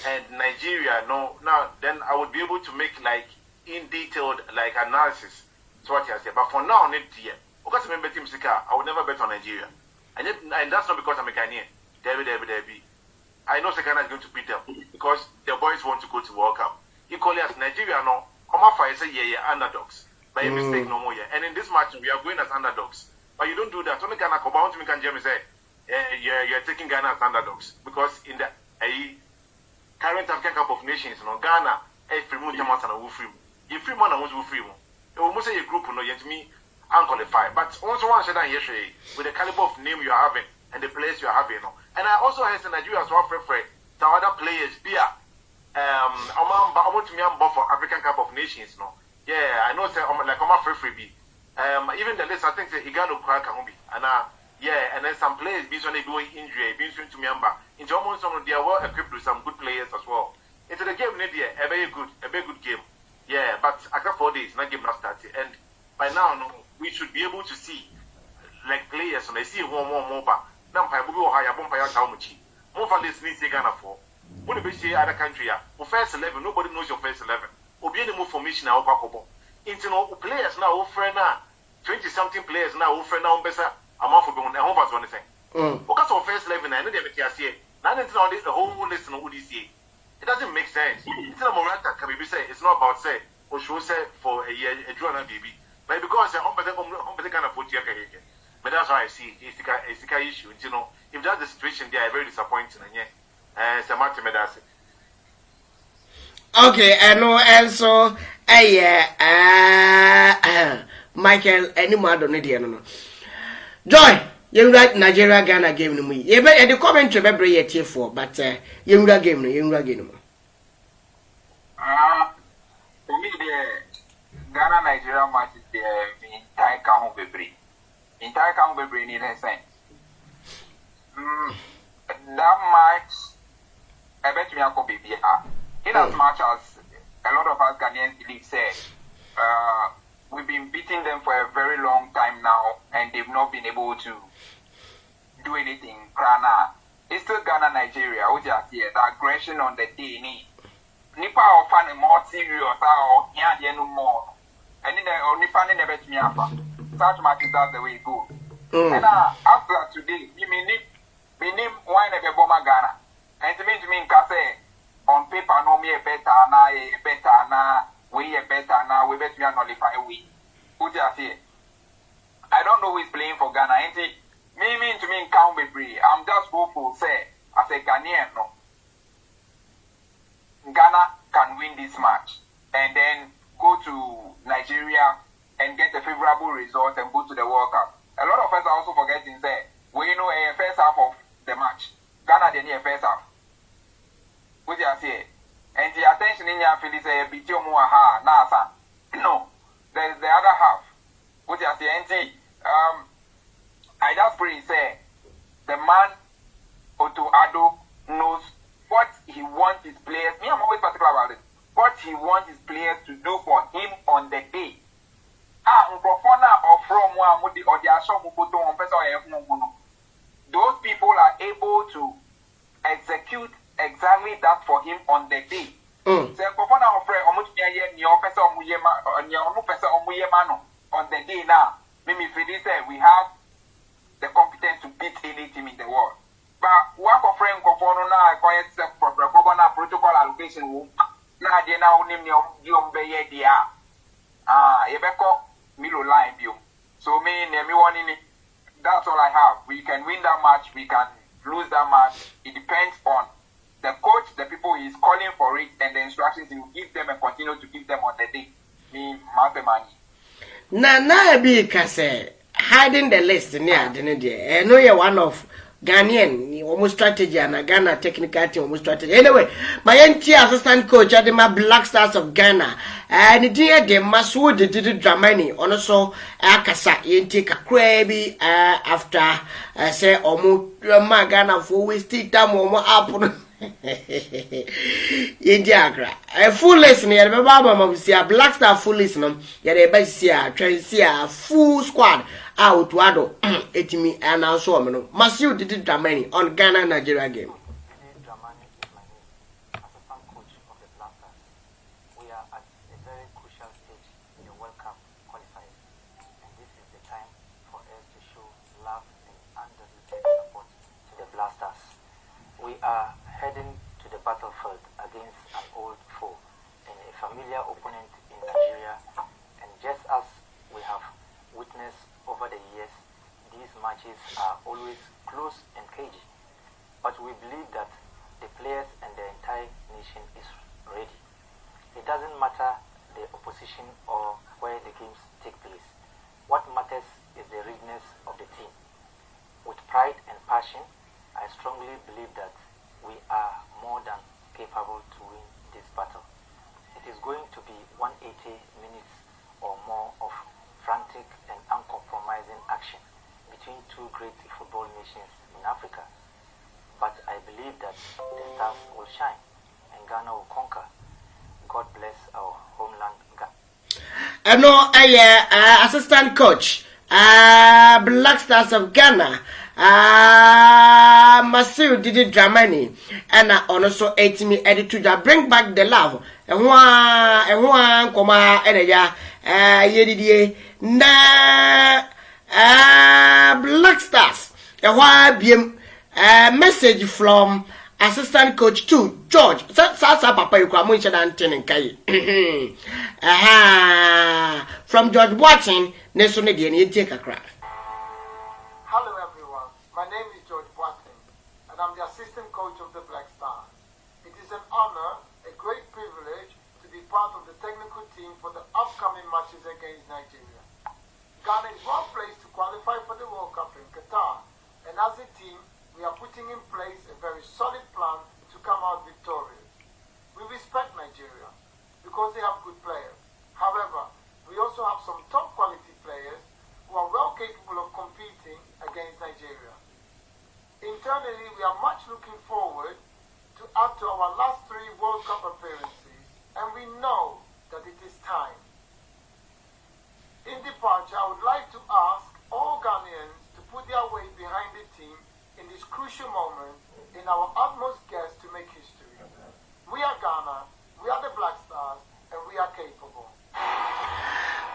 and Nigeria now then I would be able to make like in detailed like analysis. So what I say, but for now, need to because I remember Team Sika, I would never bet on Nigeria, and that's not because I'm a Ghanaian. Debbie. I know Ghana is going to beat them because the boys want to go to World Cup. Equally as Nigeria, no, come off I say underdogs by a mistake no more. And in this match we are going as underdogs, but you don't do that. Only Ghana come out to me can Jeremy say, you're taking Ghana as underdogs because in the current African Cup of Nations, no Ghana, free moon and a free. You free man and who's free. Almost say a group no yet me unqualified. But also one said that yesterday with the caliber of name you are having and the players you are having, no. And I also heard in Nigeria as well for the other players be for African Cup of Nations, no. Yeah, I know say like free be. Even the list I think say Igalo can be and yeah, and then some players be on going injury, being soon to member. In almost some they are well equipped with some good players as well. Into the game Nidia, a very good game. Yeah, but after 4 days, not game not started. And by now no, we should be able to see like players and I see one more Nampa will hire Bompire Taumachi. More for this needs Ghana for. When you say other country, first 11, nobody knows your first 11. Obi any more formation now, Pacobo. Into no players now, offer now 20 something players now, offer now better. I'm off for going home for anything. Because of first 11, I know they make here. Now it's not the whole listen of UDC. It doesn't make sense. It's not Morata, can we say it's not about say or show say for a year a drone baby. But because I'm better kind of put your career. But that's why I see it's the issue. You know, if that's the situation, they are very disappointing. And yeah, it's a matter of okay, I know also, Michael, any more don't need no. Joy, you right Nigeria Ghana game no me. You bet the commentary be bring yet for, but you game no. For me the Ghana Nigeria match is the entire count be entire count be in a sense. That match, I bet me I could be in as much as a lot of us Ghanaians believe said, we've been beating them for a very long time now, and they've not been able to do anything. Krana, it's still Ghana Nigeria. What you see, the aggression on the day, Nipa or fan more serious or yeah, no more, and then only fan never to me after. Such matches that's the way it goes. And after today, we name one of the bomber Ghana. And to me, say, on paper, no me a better na, we a better now, we bet me a nullify we. Who just say? I don't know who is playing for Ghana. Ain't it? Me to me count be free. I'm just hopeful, say, as a Ghanaian, no. Ghana can win this match and then go to Nigeria and get a favorable result and go to the World Cup. A lot of us are also forgetting that we know a first half of the match. Ghana didn't hear first half. What do you say? And the attention in your feelings say BTO Muaha Nasa. No. There's the other half. What do you say? I just pray say the man Otto Addo knows what he wants his players. Me, I'm always particular about it. What he wants his players to do for him on the day. Those people are able to execute exactly that for him on the day. On the day now, maybe we have the competence to beat any team in the world. But work of friend now protocol allocation now they now name your Milo line view. So me one in it. That's all I have. We can win that match, we can lose that match. It depends on the coach, the people he is calling for it, and the instructions he will give them and continue to give them on the day. Me money. Na be kase hiding the list near the know you're one of Ghanaian, almost strategy and a Ghana technical team, almost strategy. Anyway, my assistant coach at my Black Stars of Ghana, and dear the Maswood did Dramani, also Akasa, you take a crabby after I say, almost my Ghana for we still time more up. Indiagra, a full listener, remember, see a Black Star full listener, yet a best see a full squad. Out to Ado, etimi and also must you did Dramani on Ghana Nigeria game. Dramani is my name. Assistant coach of the Black Stars. We are at a very crucial position or where the games take place. What matters is the readiness of the team. With pride and passion, I strongly believe that we are more than capable to win this battle. It is going to be 180 minutes or more of frantic and uncompromising action between two great football nations in Africa. But I believe that the stars will shine and Ghana will conquer. God bless our homeland, Ghana. Assistant coach, Black Stars of Ghana, Masil Didi Dramani, and also 80 edited to bring back the love. And one, comma, and yedi na Black Stars. A message from assistant coach 2 George. Sasa papa you come inside and ten kai. From George Watson, neso ne die ne take a crack. Hello everyone. My name is George Watson and I'm the assistant coach of the Black Stars. It is an honor, a great privilege to be part of the technical team for the upcoming matches against Nigeria. Ghana is well placed to qualify for the World Cup in Qatar, and as a team we are putting in place a very solid plan to come out victorious. We respect Nigeria because they have good players. However, we also have some top quality players who are well capable of competing against Nigeria. Internally, we are much looking forward to add to our last 3 World Cup appearances, and we know that it is time. In departure, I would like to ask all Ghanaians to put their weight behind the team in this crucial moment in our utmost quest to make history. We are Ghana, we are the Black Stars, and we are capable.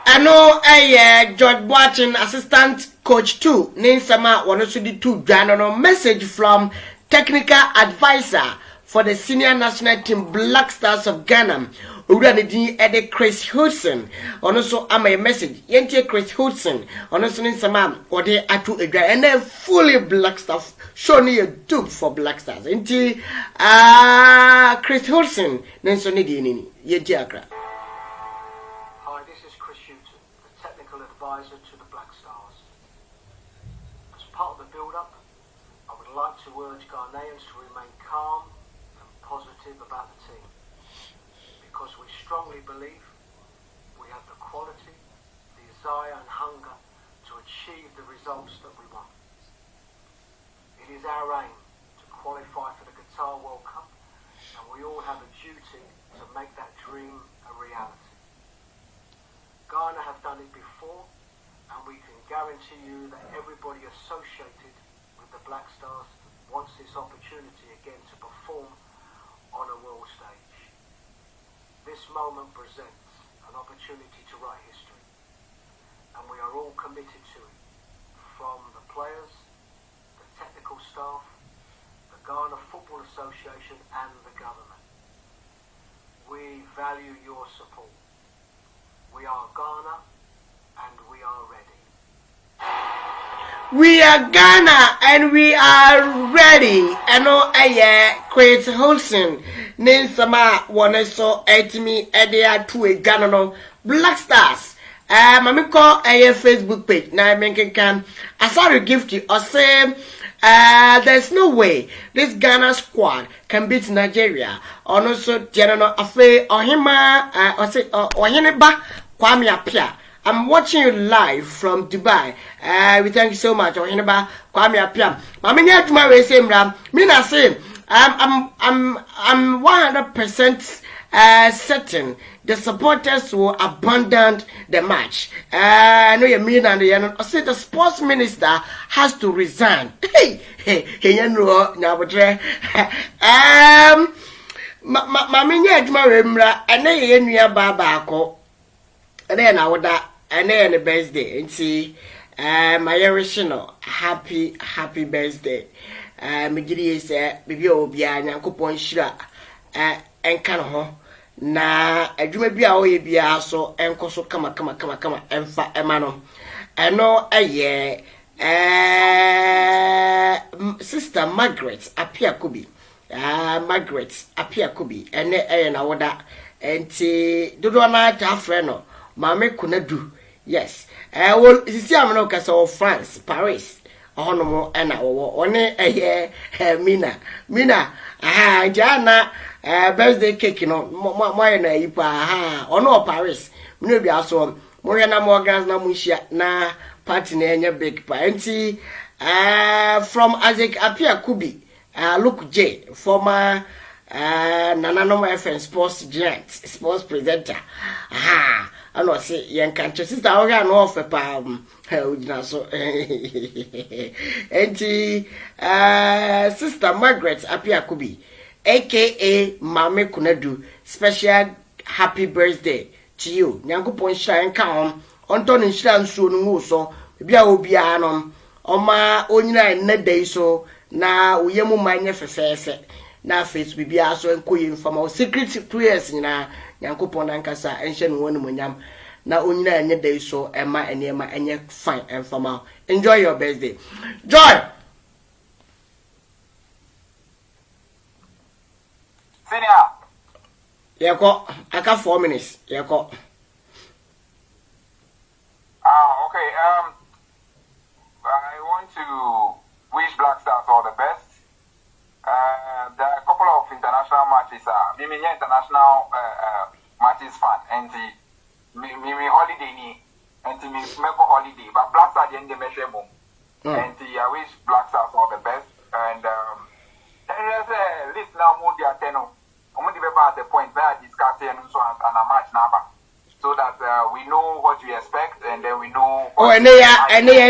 I know George Watson, assistant coach 2, Ninsama, one also the 2 Ghana message from technical advisor for the senior national team Black Stars of Ghana. Urani Ede Chris Hudson, on also a message. Yente Chris Hudson, on also Ninsama, or they are to a guy, and then fully Black Stars. Show me a dupe for Black Stars. Inti Chris Hudson, Nenso Nidini, Yente Akra. Hi, this is Chris Hudson, the technical advisor to the Black Stars. As part of the build-up, I would like to urge Ghanaians to remain calm and positive about the team, because we strongly believe we have the quality, desire and hunger to achieve the results that we want. It is our aim to qualify for the Qatar World Cup, and we all have a duty to make that dream a reality. Ghana have done it before, and we can guarantee you that everybody associated with the Black Stars wants this opportunity again to perform on a world stage. This moment presents an opportunity to write history, and we are all committed to it, from the players, the technical staff, the Ghana Football Association and the government. We value your support. We are Ghana and we are ready. We are Ghana and we are ready. I know Chris Holson. Ninsama one so etimi edia to a Ghana no Black Stars. Mami call a Facebook page. Now I can as I gift you or say there's no way this Ghana squad can beat Nigeria. Or also general affair or hima or say or hineba Kwame Apia. I'm watching you live from Dubai. We thank you so much. Ohineba Kwame Apia. Mami nya tuma we say mra. Me na say I'm 100% certain the supporters will abandon the match. No, you mean and I say the sports minister has to resign. Hey, you know now, but Mami nya tuma we mra. Ene ye nua baba ako. Ene na woda. And then the birthday and see my original happy birthday. Megidi say bibi obia nyankopon hira en kan ho na adwuma bia wo ye bia so enkoso kama emfa ema no eno eye sister Margaret Apia Kubi ene eye na woda enti dodo na ta freno Mame Kunadu. Yes. Well, sisi amno kasa of France, Paris. Ohono ena wo one Mina jana birthday cake no mo na yipa ono Paris. Mina bi aso mo na mo organize na mo hia na party na enye big pa enti from Isaac Apia Kubi Luke J former Nananom FM sports giant sports presenter I know say yen country sister oga no offer pa ujina so enti sister Margaret Apia Kubi aka Mame Kunadu special happy birthday to you nyankopon shine ka onto ne nhira nsuo no hu so bia obi anom oma onyina ne dai so na uyemu manye fesese na face bibia so enkoyi mfama secret prayers nyina nyankopon nankasa enhye no wonu monyam na onyina enye dai so ema enema enye fine mfama. Enjoy your birthday. Joy. Senior. Yeko aka 4 minutes. Yeko. Okay. I want to wish Black Stars all the best. There are a couple of international matches. Mimi international matches fan, and Mimi holiday ni, and me member holiday. But Black Stars the measure boom. And I wish Black Stars all the best. And there's a list now more than 10. I'm going to be at the point where I discuss and so on and a match number. So that we know what we expect, and then we know. And they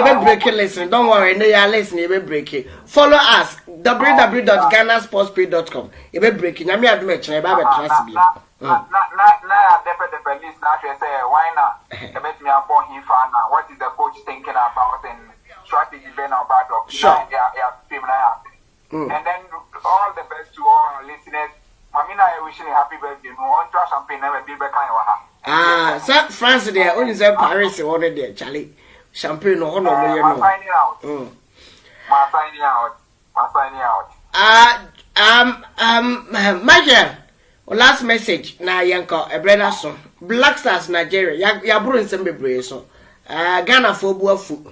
are breaking listen. Don't worry, they are listening. They breaking. Follow us www.ghanasportspay.com. You be breaking. I'm here to make sure you have a trust me. Now, the list now say why not? Let me upon him for now. What is the coach thinking about and strategy being about? Sure. And then all the best to all our listeners. I wish you a happy birthday. No one try champagne never be back in Sir France there, only say Paris one there, Charlie. Champagne no no more no. My signing out. Michael, last message na yanko ebrena so. Black Stars Nigeria. Ya bro nsem bebre so. Ghana for buafu.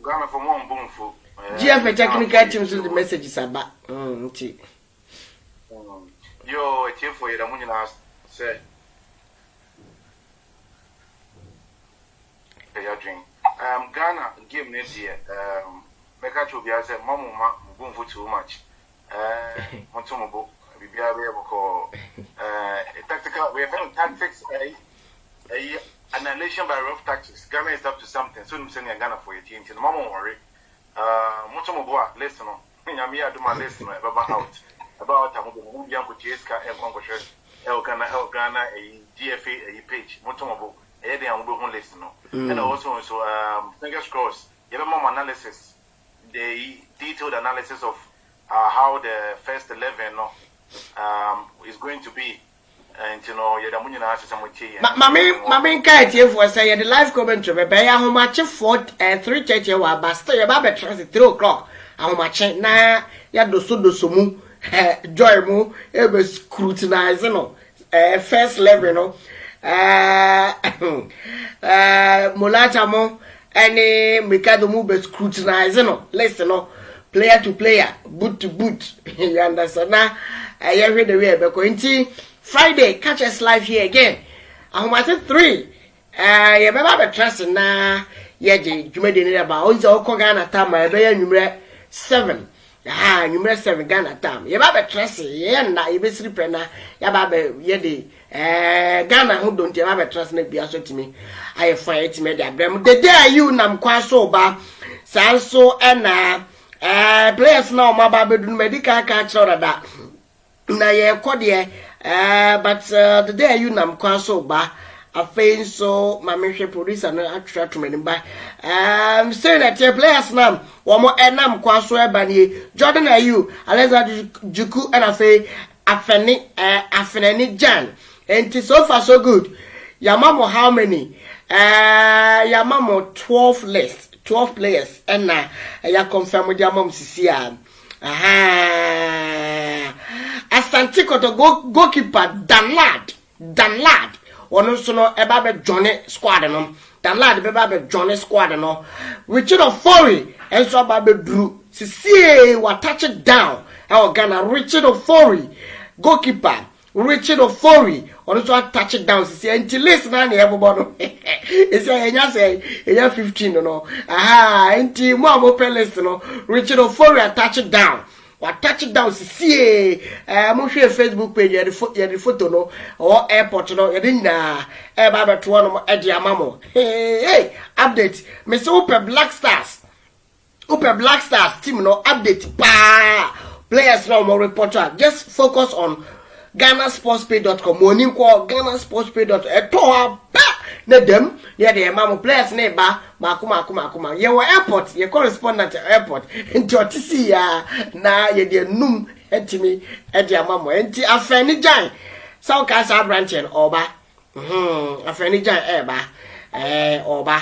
Ghana for more boomful. GF technical team so the message is about. Yo, a team for you, the money last say. Drink. Ghana game next year. Meka to be as a mama boom for too much. Montomo, we be able to call tactical. We have tactics. Annihilation by rough tactics. Ghana is up to something. So I'm sending Ghana for your team. Mama worry. Montomo, listen. I do my list about young Kutieska and Congress, Ghana, a GFA page, Montomo, Eddie and Wobble listen. And also, fingers crossed, you have more analysis, the detailed analysis of how the first 11 is going to be. And you know, you're the money analysis and Mammy Kite for say the live commentary, but how much 3:30 or basta your baby transit 3 o'clock. How much na ya do sumu joy mu ebe scrutinize no first level no mulata mo any mikado mu be scrutinize no listen no player to player boot to boot you understand na I hear the way be ko nti Friday catch us live here again ahomate 3 ye be ba be trust na ye je jumade ni ba onse okoga na tama ebe ya nwumre 7 number 7 Ghana time. You have a trust, na you be sleeping na. You have a yedi. Ghana who don't have a trust be also to me. I find it made them. The day you nam kwaso ba, sanso and players now my baby do medical catch or that. Na ye kodie. But the day you nam kwaso ba. I think so. My mission producer and I try to make by. Saying that your players now. One more enam kwaso ebani. Jordan are you? Aleza Juku and Afeni Jan. And so far so good. Yamamo how many? Yamamo 12 list. 12 players. And ya confirm with your mom Cecilia. Asante Koto goalkeeper Danlad ono so no eba be join squad no Danlad be ba be join squad no Richard Ofori enso aba be duru sisie wa touch it down e Ghana Richard Ofori goalkeeper Richard Ofori ono so touch it down sisie until listen na na ebo no e say enya 15 no aha enti mo amope list no Richard Ofori touch it down what touch it down see mo hwe Facebook page ya the photo no or airport no ya dinna e ba beto no e dia mamo hey update me say Upe Black Stars team no update pa players no more reporter just focus on GhanaSportsPay.com money ko GhanaSportsPay.com na dem ya de mamo players na ba makuma ye wo airport ye correspondent airport nti otisi ya na ye de num etimi e de amamo nti afani jan so ka sa branch en oba afani jan oba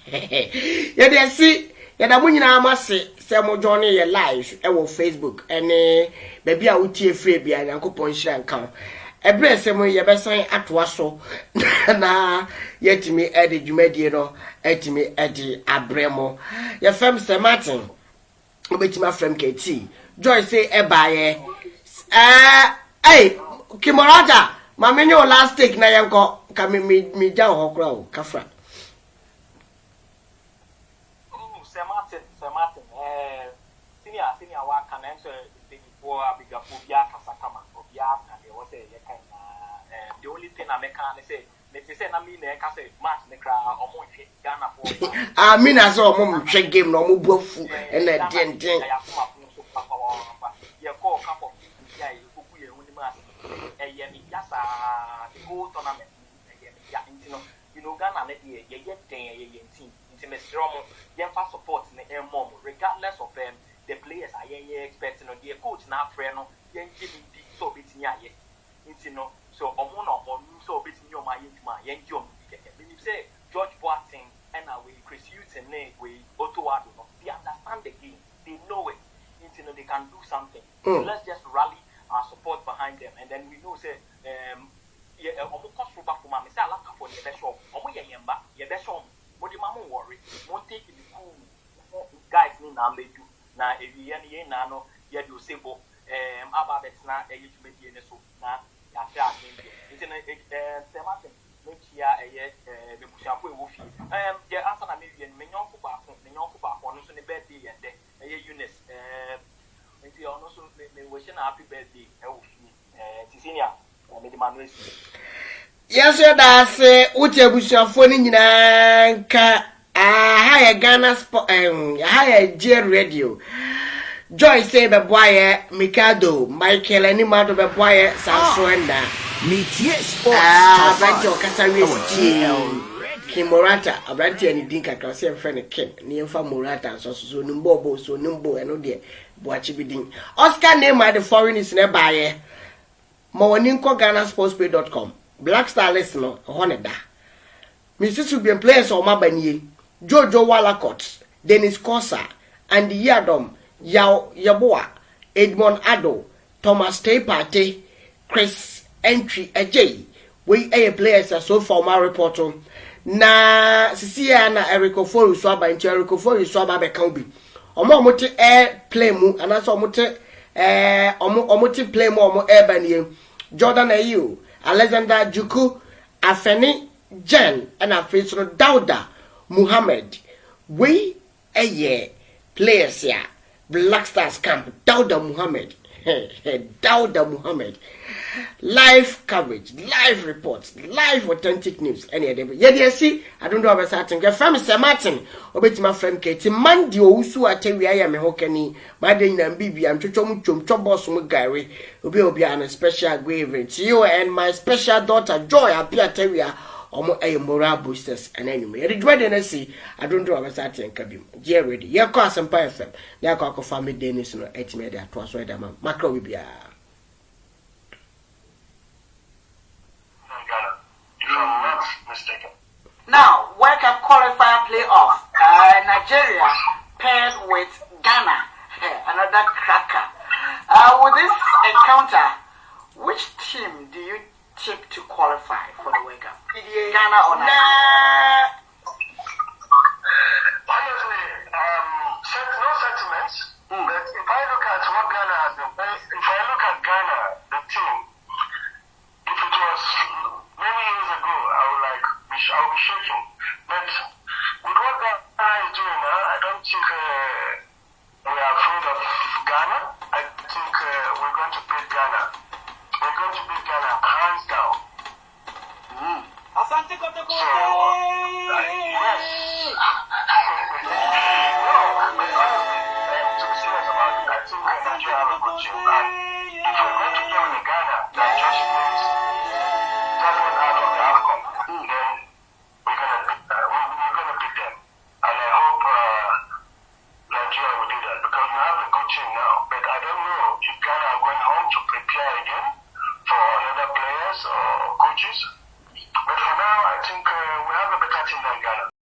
ye de si ye da munyina amase se mo join ye live e wo Facebook ene baby a utie free bia yankopon hira nkan ebre se mo ye besan atoa so na yetimi edi dwumadie no etimi edi abremo ye fam se Martin obetima frem KT Joy say ebaye Kimoraja ma menyo last take na yanko ka mi ja ho kra o kafra Se Martin senior wa kan enso the before abiga phobia kasakama obia ka de wo say ye kan the only thing I make say na me na ka say match ne kra omo hwe Ghana for me na so omo hwe game no omo buafu na den ye ko kapo ya ikuku ye huni ma ye mi yasa the whole tournament ye mi ya intino you know Ghana na ye den ye team me strong ye fa support ne mom regardless of the players are ye expecting on the coach na friend no ye give me so bit nya ye intino so omo no so bit nyo ma ye tuma ye ngi omo keke me say George Boateng and we Chris Hughton we Otto Addo no they understand the game they know it intino they can do something so let's just rally our support behind them and then we know say omo cost back for me say ala ka for the best shop omo ye yemba ye best shop mo di mama worry mo take the cool guys ni na medu na ewiye ni na no ye do sebo aba betina eyitumedie ne so na ya tra agende nti na Martin me kia me busiafo ewofi ye answer na me wie me nyonko ba no so ne birthday ye de Eunice nti ono so me wish na happy birthday ewofi tisinia me di manuel yes da se uche busiafo ni nyina nka ha Ghana Sport ha GLRadio Joy say be boy Mikado Michael ani mado be boy Sansoenda Metie Sports Banjo Kasawi Kimorata abranti ani dinka klase friend Kim ni emfa Morata so numbo eno de boachi bidin Oscar name the foreigners na baye ma woni nko GhanaSportsPay.com Black Star list no honeda Mrs. Bien players o mabanie Jojo Wallacott, Dennis Kosa, and Yadom, Yaboa, Edmond Addo, Thomas Tepate, Chris Entry Ajay. We a players are so far my report na Cecilia na Erico Fori Swaba and Erico Fori Swaba Bekambi. Omo mote air play mu, and also mote omote play more air Jordan Ayu, Alexander Juku, Afeni Jen, and a face on Dauda. Muhammad, we a year players here, Black Stars camp, Dauda Muhammad, live coverage, live reports, live authentic news. Any other, yeah, see, I don't know about certain. Your family, Sir Martin, obey my friend Katie, Mandi, who are telling me I am a hokeni, my day and Bibi, I'm Chobos Gary, will be on a special grave to you and my special daughter Joy, appear Terrier. Omo moral boosters and anyway. You ready to see? I don't know about that and Kabim. GLRadio. You call some FM. You call family Dennis no 8 media to us right there, man. Macro will be Now, World Cup qualifier playoff. Nigeria paired with Ghana. Another cracker. With this encounter, Ghana or Nigeria? Honestly, no sentiments. But if I look at what Ghana has been, if I look at Ghana, the team, if it was many years ago, I would be shaking. But with what Ghana is doing now, I don't think we are afraid of Ghana. I think we're going to beat Ghana. We're going to beat Ghana hands down. Asante Kote Kote! Yes. To be serious about it, I think Nigeria have a good team. And if we're going to play with Ghana, that just went out of the outcome, then we're gonna beat them. And I hope Nigeria will do that because we have a good team now. But I don't know if Ghana are going home to prepare again for another players or coaches. But for now, I think we have a better team than Ghana.